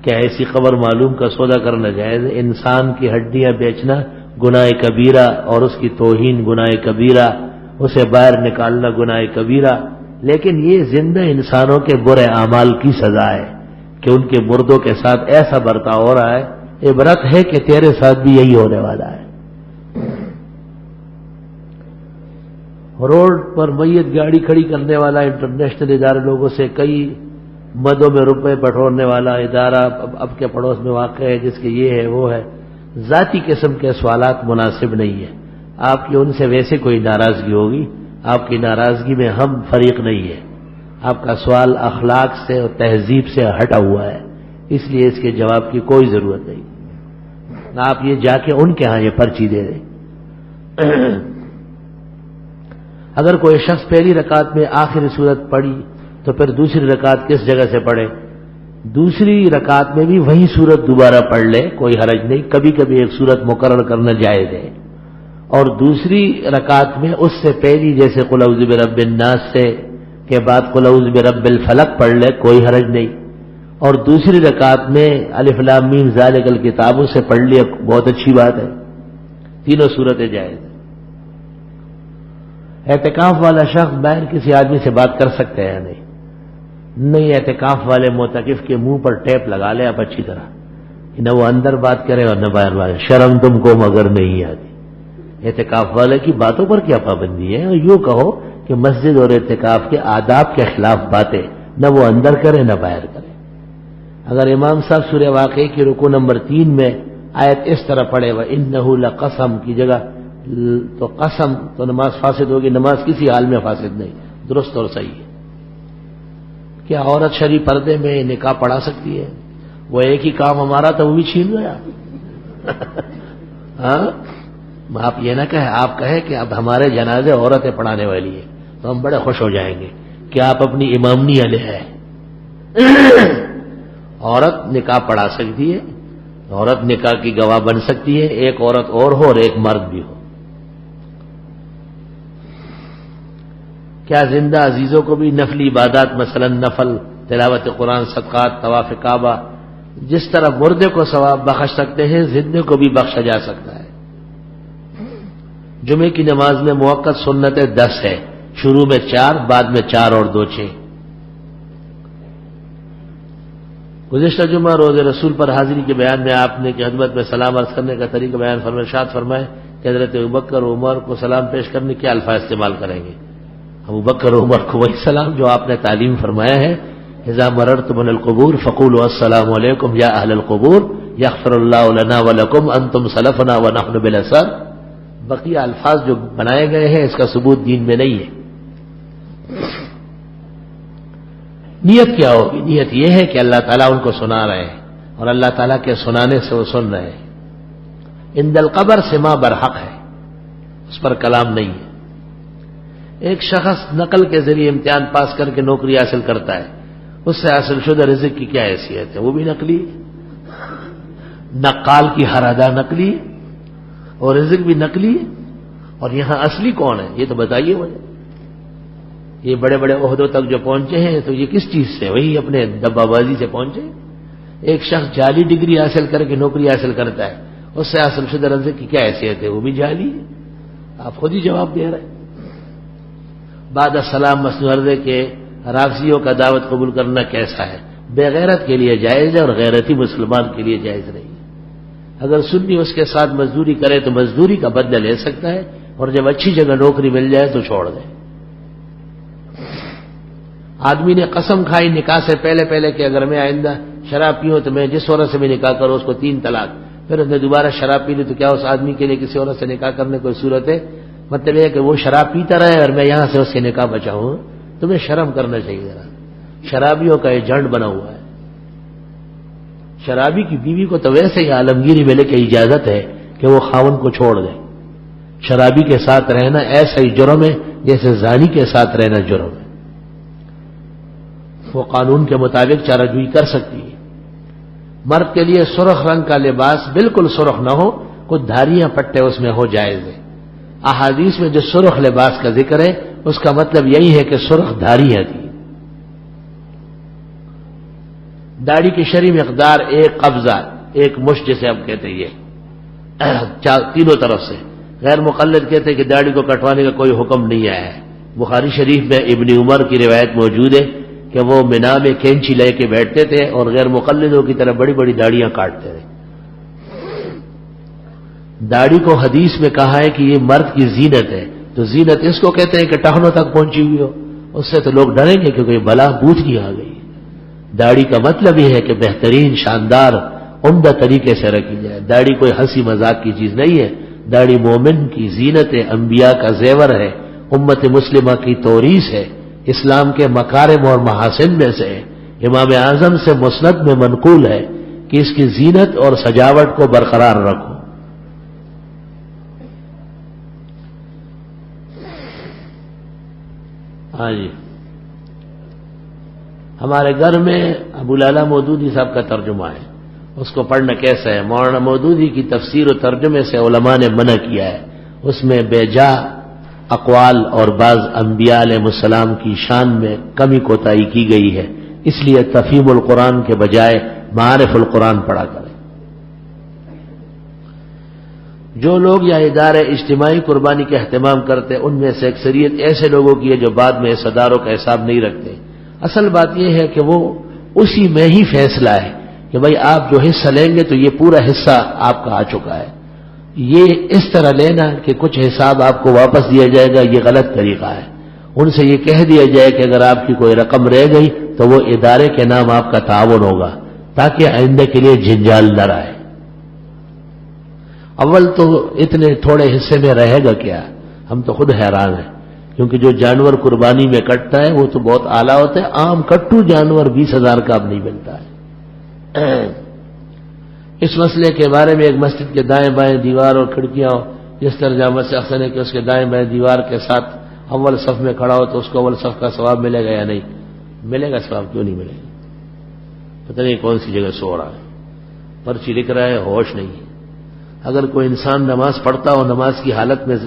کیا ایسی قبر معلوم کا سودا کرنا جائز؟ انسان کی ہڈیاں بیچنا گناہ کبیرہ اور اس کی توہین گناہ کبیرہ، اسے باہر نکالنا گناہ کبیرہ. لیکن یہ زندہ انسانوں کے برے اعمال کی سزا ہے کہ ان کے مردوں کے ساتھ ایسا برتاؤ ہو رہا ہے. عبرت ہے کہ تیرے ساتھ بھی یہی ہونے والا ہے. روڈ پر میت گاڑی کھڑی کرنے والا انٹرنیشنل ادارے لوگوں سے کئی مدوں میں روپے بٹورنے والا ادارہ اب کے پڑوس میں واقع ہے جس کے یہ ہے وہ ہے. ذاتی قسم کے سوالات مناسب نہیں ہے. آپ کی ان سے ویسے کوئی ناراضگی ہوگی، آپ کی ناراضگی میں ہم فریق نہیں ہے. آپ کا سوال اخلاق سے اور تہذیب سے ہٹا ہوا ہے، اس لیے اس کے جواب کی کوئی ضرورت نہیں. آپ یہ جا کے ان کے ہاں یہ پرچی دے دیں. اگر کوئی شخص پہلی رکعت میں آخری سورت پڑھی تو پھر دوسری رکعت کس جگہ سے پڑھے؟ دوسری رکعت میں بھی وہی سورت دوبارہ پڑھ لے، کوئی حرج نہیں. کبھی کبھی ایک سورت مقرر کرنا جائز ہے اور دوسری رکعت میں اس سے پہلی جیسے قل اعوذ برب الناس سے کے بعد قل اعوذ برب الفلق پڑھ لے، کوئی حرج نہیں. اور دوسری رکعت میں الف لام میم ذالک الکتاب سے پڑھ لیا، بہت اچھی بات ہے. تینوں صورتیں جائز ہیں. اعتکاف والا شخص باہر کسی آدمی سے بات کر سکتے ہیں یا نہیں؟ نہیں، اعتکاف والے معتکف کے منہ پر ٹیپ لگا لے آپ اچھی طرح، نہ وہ اندر بات کرے اور نہ باہر بات. شرم تم کو مگر نہیں آتی. اعتکاف والے کی باتوں پر کیا پابندی ہے؟ اور یوں کہو کہ مسجد اور اعتکاف کے آداب کے خلاف باتیں نہ وہ اندر کرے نہ باہر کرے. اگر امام صاحب سورہ واقعہ کی رکوع نمبر 3 میں آیت اس طرح پڑھے وَإِنَّهُ لَقَسَمْ کی جگہ تو قسم تو نماز فاسد ہوگی. نماز کسی حال میں فاسد نہیں، درست اور صحیح ہے. کیا عورت شرعی پردے میں نکاح پڑھا سکتی ہے؟ وہ ایک ہی کام ہمارا تھا وہ بھی چھین گیا. ہاں، آپ یہ نہ کہیں، آپ کہیں کہ اب ہمارے جنازے عورتیں پڑھانے والی ہیں تو ہم بڑے خوش ہو جائیں گے کہ آپ اپنی امامنی علیہ ہے. عورت نکاح پڑھا سکتی ہے، عورت نکاح کی گواہ بن سکتی ہے، ایک عورت اور ہو اور ایک مرد بھی ہو. کیا زندہ عزیزوں کو بھی نفلی عبادات مثلا نفل تلاوت قرآن، صدقات، طواف کعبہ جس طرح مردے کو ثواب بخش سکتے ہیں زندے کو بھی بخشا جا سکتا ہے؟ جمعے کی نماز میں موقت سنتیں 10 ہے، شروع میں 4، بعد میں 4 اور 2 6. گزشتہ جمعہ روز رسول پر حاضری کے بیان میں آپ نے کہ خدمت میں سلام عرض کرنے کا طریقہ بیان ارشاد فرمائے کہ حضرت ابوبکر و عمر کو سلام پیش کرنے کے الفاظ استعمال کریں گے. ابوبکر و عمر کو وہی سلام جو آپ نے تعلیم فرمایا ہے، اذا مررتم من القبور فقولوا السلام علیکم یا اہل القبور یغفر اللہ لنا ولکم انتم سلفنا ونحن بالاثر. بقیہ الفاظ جو بنائے گئے ہیں اس کا ثبوت دین میں نہیں ہے. نیت کیا ہوگی؟ نیت یہ ہے کہ اللہ تعالیٰ ان کو سنا رہے ہیں اور اللہ تعالیٰ کے سنانے سے وہ سن رہے ہیں. عند القبر سما برحق ہے، اس پر کلام نہیں ہے. ایک شخص نقل کے ذریعے امتحان پاس کر کے نوکری حاصل کرتا ہے، اس سے حاصل شدہ رزق کی کیا حیثیت ہے؟ وہ بھی نقلی ہے. نقال کی ہر ادا نقلی ہے اور رزق بھی نقلی ہے. اور یہاں اصلی کون ہے یہ تو بتائیے مجھے. یہ بڑے بڑے عہدوں تک جو پہنچے ہیں تو یہ کس چیز سے؟ وہی اپنے ڈبہ بازی سے پہنچے. ایک شخص جعلی ڈگری حاصل کر کے نوکری حاصل کرتا ہے، اس سے حاصل شدہ رزق کی کیا حیثیت ہے؟ وہ بھی جعلی ہے. آپ خود ہی جواب دے رہے ہیں. بعد السلام مسنون عرض کے رافضیوں کا دعوت قبول کرنا کیسا ہے؟ بے غیرت کے لیے جائز ہے اور غیرتی مسلمان کے لیے جائز نہیں. اگر سنی اس کے ساتھ مزدوری کرے تو مزدوری کا بدلہ لے سکتا ہے، اور جب اچھی جگہ نوکری مل جائے تو چھوڑ دے. آدمی نے قسم کھائی نکاح سے پہلے کہ اگر میں آئندہ شراب پیوں تو میں جس عورت سے بھی نکاح کروں اس کو 3 طلاق. پھر اس نے دوبارہ شراب پی لی تو کیا اس آدمی کے لیے کسی عورت سے نکاح کرنے کوئی صورت ہے؟ مطلب یہ کہ وہ شراب پیتا رہے اور میں یہاں سے اس کے نکاح بچاؤں. تمہیں شرم کرنا چاہیے ذرا. شرابیوں کا یہ جھنڈ بنا ہوا ہے. شرابی کی بیوی کو تو ویسے ہی عالمگیری میں لے کے اجازت ہے کہ وہ خاوند کو چھوڑ دے. شرابی کے ساتھ رہنا ایسا ہی جرم ہے جیسے زانی کے ساتھ رہنا جرم ہے. وہ قانون کے مطابق چارہ جوئی کر سکتی ہے. مرد کے لیے سرخ رنگ کا لباس بالکل سرخ نہ ہو، کچھ دھاریاں پٹے اس میں ہو جائز ہے. احادیث میں جو سرخ لباس کا ذکر ہے اس کا مطلب یہی ہے کہ سرخ دھاریاں تھی. داڑھی کی شرعی مقدار 1 قبضہ، 1 مشت جسے اب کہتے ہیں، یہ تینوں طرف سے. غیر مقلد کہتے ہیں کہ داڑھی کو کٹوانے کا کوئی حکم نہیں آیا ہے. بخاری شریف میں ابن عمر کی روایت موجود ہے کہ وہ مینا میں کینچی لے کے بیٹھتے تھے اور غیر مقلدوں کی طرح بڑی بڑی داڑیاں کاٹتے تھے. داڑھی کو حدیث میں کہا ہے کہ یہ مرد کی زینت ہے، تو زینت اس کو کہتے ہیں کہ ٹخنوں تک پہنچی ہوئی ہو. اس سے تو لوگ ڈریں گے کیونکہ بلا بوتھی آ گئی. داڑھی کا مطلب یہ ہے کہ بہترین، شاندار، عمدہ طریقے سے رکھی جائے. داڑھی کوئی ہنسی مذاق کی چیز نہیں ہے. داڑھی مومن کی زینت ہے، انبیاء کا زیور ہے، امت مسلمہ کی توریث ہے، اسلام کے مکارم اور محاسن میں سے ہے. امام اعظم سے مسند میں منقول ہے کہ اس کی زینت اور سجاوٹ کو برقرار رکھو. ہاں جی، ہمارے گھر میں ابو لالا مودودی صاحب کا ترجمہ ہے، اس کو پڑھنا کیسا ہے؟ مولانا مودودی کی تفسیر و ترجمے سے علماء نے منع کیا ہے. اس میں بے جا اقوال اور بعض انبیاء علیہ السلام کی شان میں کمی کوتاہی کی گئی ہے. اس لیے تفہیم القرآن کے بجائے معارف القرآن پڑھا کریں. جو لوگ یا ادارے اجتماعی قربانی کا اہتمام کرتے ان میں سے اکثریت ایسے لوگوں کی ہے جو بعد میں حصہ کا حساب نہیں رکھتے. اصل بات یہ ہے کہ وہ اسی میں ہی فیصلہ ہے کہ بھائی آپ جو حصہ لیں گے تو یہ پورا حصہ آپ کا آ چکا ہے. یہ اس طرح لینا کہ کچھ حساب آپ کو واپس دیا جائے گا، یہ غلط طریقہ ہے. ان سے یہ کہہ دیا جائے کہ اگر آپ کی کوئی رقم رہ گئی تو وہ ادارے کے نام آپ کا تعاون ہوگا تاکہ آئندہ کے لیے جنجال نہ رہے. اول تو اتنے تھوڑے حصے میں رہے گا کیا؟ ہم تو خود حیران ہیں کیونکہ جو جانور قربانی میں کٹتا ہے وہ تو بہت اعلیٰ ہوتا ہے. عام کٹو جانور 20,000 کا اب نہیں ملتا ہے. اس مسئلے کے بارے میں ایک مسجد کے دائیں بائیں دیوار اور کھڑکیاں ہو، جس طرح جامع سے احسن ہے کہ اس کے دائیں بائیں دیوار کے ساتھ اول صف میں کھڑا ہو تو اس کو اول صف کا ثواب ملے گا یا نہیں ملے گا؟ ثواب کیوں نہیں ملے گا؟ پتہ نہیں کون سی جگہ سو رہا ہے، پرچی لکھ رہا ہے، ہوش نہیں ہے. اگر کوئی انسان نماز پڑھتا ہو، نماز کی حالت میں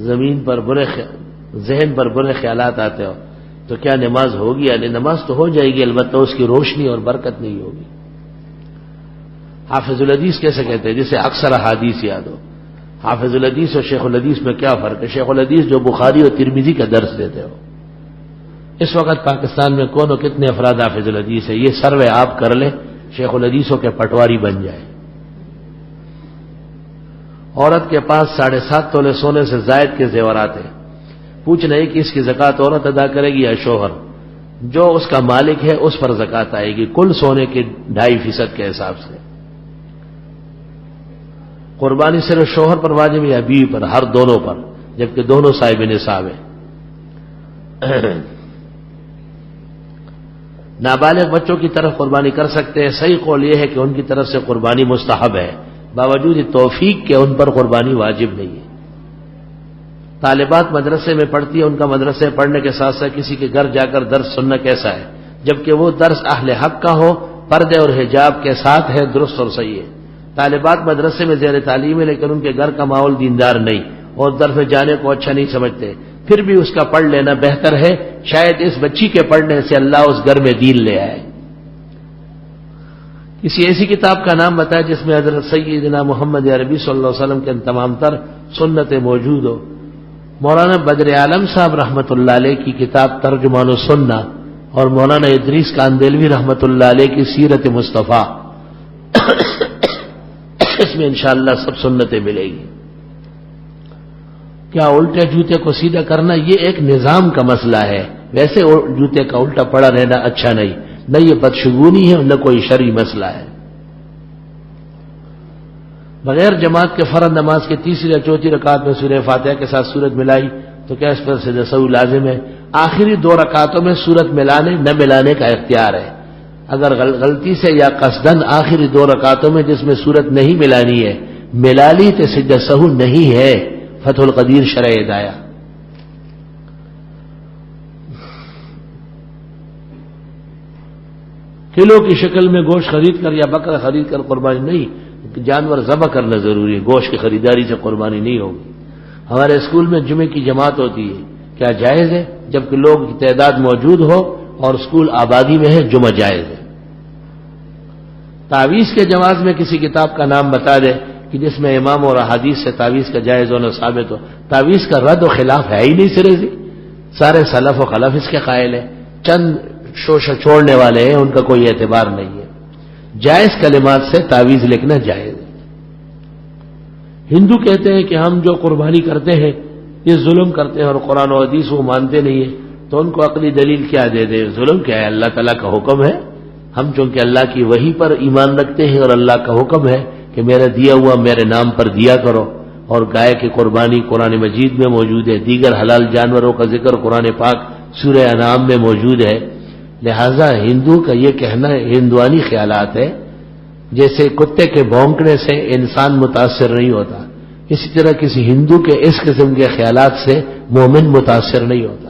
زمین پر ذہن پر برے خیالات آتے ہو تو کیا نماز ہوگی؟ یعنی نماز تو ہو جائے گی، البتہ اس کی روشنی اور برکت نہیں ہوگی. حافظ الحدیث کیسے کہتے ہیں؟ جسے اکثر احادیث یاد ہو. حافظ الحدیث اور شیخ الحدیث میں کیا فرق ہے؟ شیخ الحدیث جو بخاری اور ترمذی کا درس دیتے ہو. اس وقت پاکستان میں کون و کتنے افراد حافظ الحدیث ہے؟ یہ سروے آپ کر لیں، شیخ الحدیثوں کے پٹواری بن جائے. عورت کے پاس 7.5 تولے سونے سے زائد کے زیورات ہیں. پوچھنا ہے کہ اس کی زکوٰۃ عورت ادا کرے گی یا شوہر؟ جو اس کا مالک ہے اس پر زکوٰۃ آئے گی، کل سونے کے 2.5% کے حساب سے. قربانی صرف شوہر پر واجب یا بیوی پر؟ ہر دونوں پر، جبکہ دونوں صاحب نصاب ہیں. نابالغ بچوں کی طرف قربانی کر سکتے ہیں، صحیح قول یہ ہے کہ ان کی طرف سے قربانی مستحب ہے، باوجود توفیق کے ان پر قربانی واجب نہیں ہے۔ طالبات مدرسے میں پڑھتی ہیں، ان کا مدرسے پڑھنے کے ساتھ ساتھ کسی کے گھر جا کر درس سننا کیسا ہے؟ جبکہ وہ درس اہل حق کا ہو، پردے اور حجاب کے ساتھ ہے، درست اور صحیح ہے۔ طالبات مدرسے میں زیر تعلیم ہے لیکن ان کے گھر کا ماحول دیندار نہیں اور درس میں جانے کو اچھا نہیں سمجھتے، پھر بھی اس کا پڑھ لینا بہتر ہے، شاید اس بچی کے پڑھنے سے اللہ اس گھر میں دین لے آئے۔ کسی ایسی کتاب کا نام بتائے جس میں حضرت سیدنا محمد عربی صلی اللہ علیہ وسلم کے تمام تر سنتیں موجود ہو۔ مولانا بدر عالم صاحب رحمۃ اللہ علیہ کی کتاب ترجمان السنہ اور مولانا ادریس کاندیلوی رحمۃ اللہ علیہ کی سیرت مصطفیٰ، اس میں انشاءاللہ سب سنتیں ملے گی۔ کیا الٹے جوتے کو سیدھا کرنا یہ ایک نظام کا مسئلہ ہے، ویسے جوتے کا الٹا پڑا رہنا اچھا نہیں، نہ یہ بدشگونی ہے نہ کوئی شرعی مسئلہ ہے۔ بغیر جماعت کے فرض نماز کے تیسری یا چوتھی رکعت میں سورہ فاتحہ کے ساتھ سورت ملائی تو کیا اس پر سجدہ سہو لازم ہے؟ آخری 2 رکعتوں میں سورت ملانے نہ ملانے کا اختیار ہے۔ اگر غلطی سے یا قصدن آخری 2 رکعتوں میں جس میں سورت نہیں ملانی ہے ملا لی تو سجدہ سہو نہیں ہے، فتح القدیر شرح ہدایہ۔ کلو کی شکل میں گوشت خرید کر یا بکرا خرید کر قربانی نہیں، جانور ذبح کرنا ضروری ہے، گوشت کی خریداری سے قربانی نہیں ہوگی۔ ہمارے اسکول میں جمعے کی جماعت ہوتی ہے، کیا جائز ہے؟ جبکہ لوگ کی تعداد موجود ہو اور اسکول آبادی میں ہے، جمعہ جائز ہے۔ تعویذ کے جواز میں کسی کتاب کا نام بتا دے کہ جس میں امام اور احادیث سے تعویذ کا جائز ہونا ثابت ہو۔ تعویذ کا رد و خلاف ہے ہی نہیں سرے سے، سارے سلف و خلف اس کے قائل ہیں، چند شوشہ چھوڑنے والے ہیں، ان کا کوئی اعتبار نہیں ہے۔ جائز کلمات سے تعویذ لکھنا جائز ہے۔ ہندو کہتے ہیں کہ ہم جو قربانی کرتے ہیں یہ ظلم کرتے ہیں اور قرآن و حدیث وہ مانتے نہیں ہیں، تو ان کو عقلی دلیل کیا دے دیں؟ ظلم کیا ہے؟ اللہ تعالیٰ کا حکم ہے، ہم چونکہ اللہ کی وحی پر ایمان رکھتے ہیں اور اللہ کا حکم ہے کہ میرا دیا ہوا میرے نام پر دیا کرو، اور گائے کی قربانی قرآن مجید میں موجود ہے، دیگر حلال جانوروں کا ذکر قرآن پاک سورہ انعام میں موجود ہے۔ لہذا ہندو کا یہ کہنا ہندوانی خیالات ہے، جیسے کتے کے بھونکنے سے انسان متاثر نہیں ہوتا، اسی طرح کسی ہندو کے اس قسم کے خیالات سے مومن متاثر نہیں ہوتا۔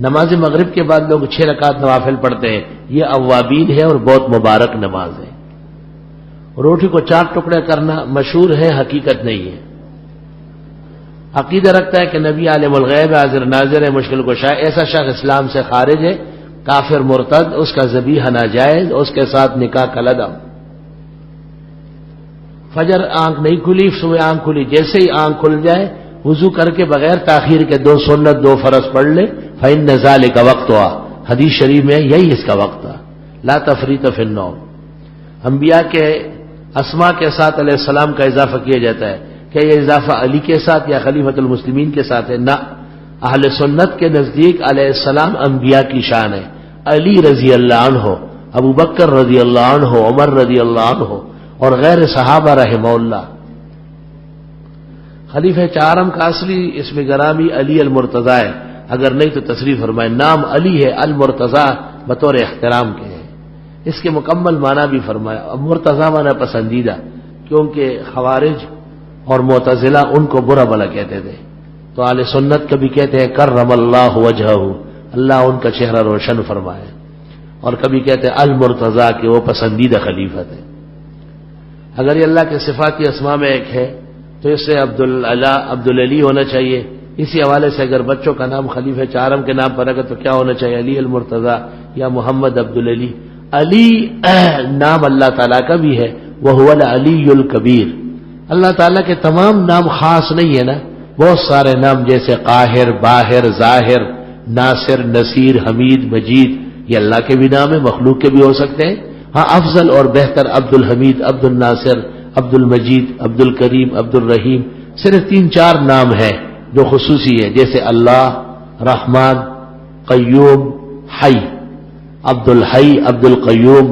نماز مغرب کے بعد لوگ 6 رکعت نوافل پڑھتے ہیں، یہ اوابین ہے اور بہت مبارک نماز ہے۔ روٹی کو 4 ٹکڑے کرنا مشہور ہے، حقیقت نہیں ہے۔ عقیدہ رکھتا ہے کہ نبی عالم الغیب حاضر ناظر ہے، مشکل کشا، ایسا شخص اسلام سے خارج ہے، کافر مرتد، اس کا ذبیحہ ناجائز، اس کے ساتھ نکاح کلدم۔ فجر آنکھ نہیں کھلی، صبح آنکھ کھلی، جیسے ہی آنکھ کھل جائے وضو کر کے بغیر تاخیر کے 2 سنت 2 فرض پڑھ لے، فإن ذلک وقتھا، حدیث شریف میں یہی اس کا وقت تھا، لا تفریط فی النوم۔ انبیاء کے اسماء کے ساتھ علیہ السلام کا اضافہ کیا جاتا ہے، کیا یہ اضافہ علی کے ساتھ یا خلیفۃ المسلمین کے ساتھ ہے؟ نہ، اہل سنت کے نزدیک علیہ السلام انبیاء کی شان ہے، علی رضی اللہ عنہ، ابو بکر رضی اللہ عنہ، عمر رضی اللہ عنہ اور غیر صحابہ رحمہ اللہ۔ خلیفہ چہارم کا اصلی اسم گرامی علی المرتضی ہے، اگر نہیں تو تصریف فرمائے نام علی ہے، المرتضی بطور احترام کے ہے، اس کے مکمل معنی بھی فرمایا۔ مرتضی معنی پسندیدہ، کیونکہ خوارج اور معتزلہ ان کو برا بلا کہتے تھے، تو اہل سنت کبھی کہتے ہیں کرم اللہ وجہہ، اللہ ان کا چہرہ روشن فرمائے، اور کبھی کہتے ہیں المرتضی کہ وہ پسندیدہ خلیفت ہے۔ اگر یہ اللہ کے صفاتی اسماء میں ایک ہے تو اس سے عبدالعلی ہونا چاہیے۔ اسی حوالے سے اگر بچوں کا نام خلیفہ چہارم کے نام پر اگر تو کیا ہونا چاہیے؟ علی المرتضی یا محمد عبدالعلی۔ علی نام اللہ تعالیٰ کا بھی ہے، وہو العلی الکبیر۔ اللہ تعالیٰ کے تمام نام خاص نہیں ہے نا، بہت سارے نام جیسے قاہر، باہر، ظاہر، ناصر، نصیر، حمید، مجید، یہ اللہ کے بھی نام ہے، مخلوق کے بھی ہو سکتے ہیں۔ ہاں افضل اور بہتر عبد الحمید، عبد الناصر، عبد المجید، عبد الکریم، عبد الرحیم، صرف 3-4 نام ہیں جو خصوصی ہے، جیسے اللہ، رحمان، قیوم، حی، عبد الحی، عبد القیوم،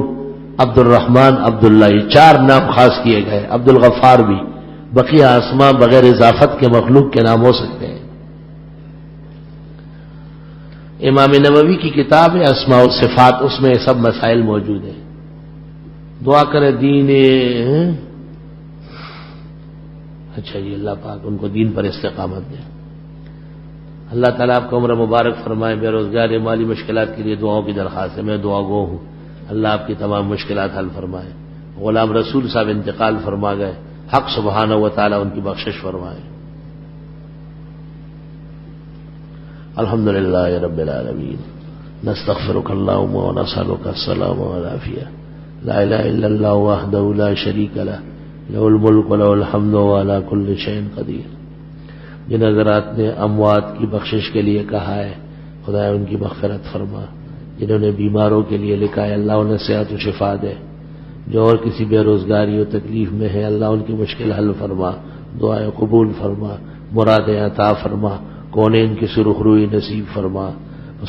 عبد الرحمان، عبد اللہ، یہ 4 نام خاص کیے گئے، عبد الغفار بھی۔ بقیہ اسماء بغیر اضافت کے مخلوق کے نام ہو سکتے ہیں۔ امام نووی کی کتاب ہے اسماء و صفات، اس میں یہ سب مسائل موجود ہیں. دعا کرے دین. اچھا جی، اللہ پاک ان کو دین پر استقامت دے. اللہ تعالیٰ آپ کو عمر مبارک فرمائے. بے روزگار مالی مشکلات کے لیے دعاؤں کی درخواست ہے، میں دعا گو ہوں. اللہ آپ کی تمام مشکلات حل فرمائے. غلام رسول صاحب انتقال فرما گئے، حق سبحانہ و تعالیٰ ان کی بخشش فرمائے. الحمدللہ رب العالمین. نستغفرک اللہم ونسألک السلام والعافیہ. لا الہ الا اللہ وحدہ لا شریک لہ، لہ الملک ولہ الحمد وعلی کل شیء قدیر. جن حضرات نے اموات کی بخشش کے لیے کہا ہے، خدا ان کی مغفرت فرما. جنہوں نے بیماروں کے لیے لکھا ہے، اللہ انہیں صحت و شفا دے. جو اور کسی بے روزگاری و تکلیف میں ہے، اللہ ان کی مشکل حل فرما، دعائیں قبول فرما، مرادیں عطا فرما، کونین کی سرخ روئی نصیب فرما.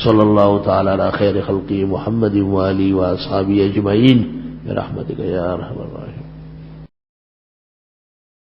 صلی اللہ تعالی علی خیر خلقی محمد وآلہ واصحابہ اجمعین برحمتک یا ارحم الراحمین.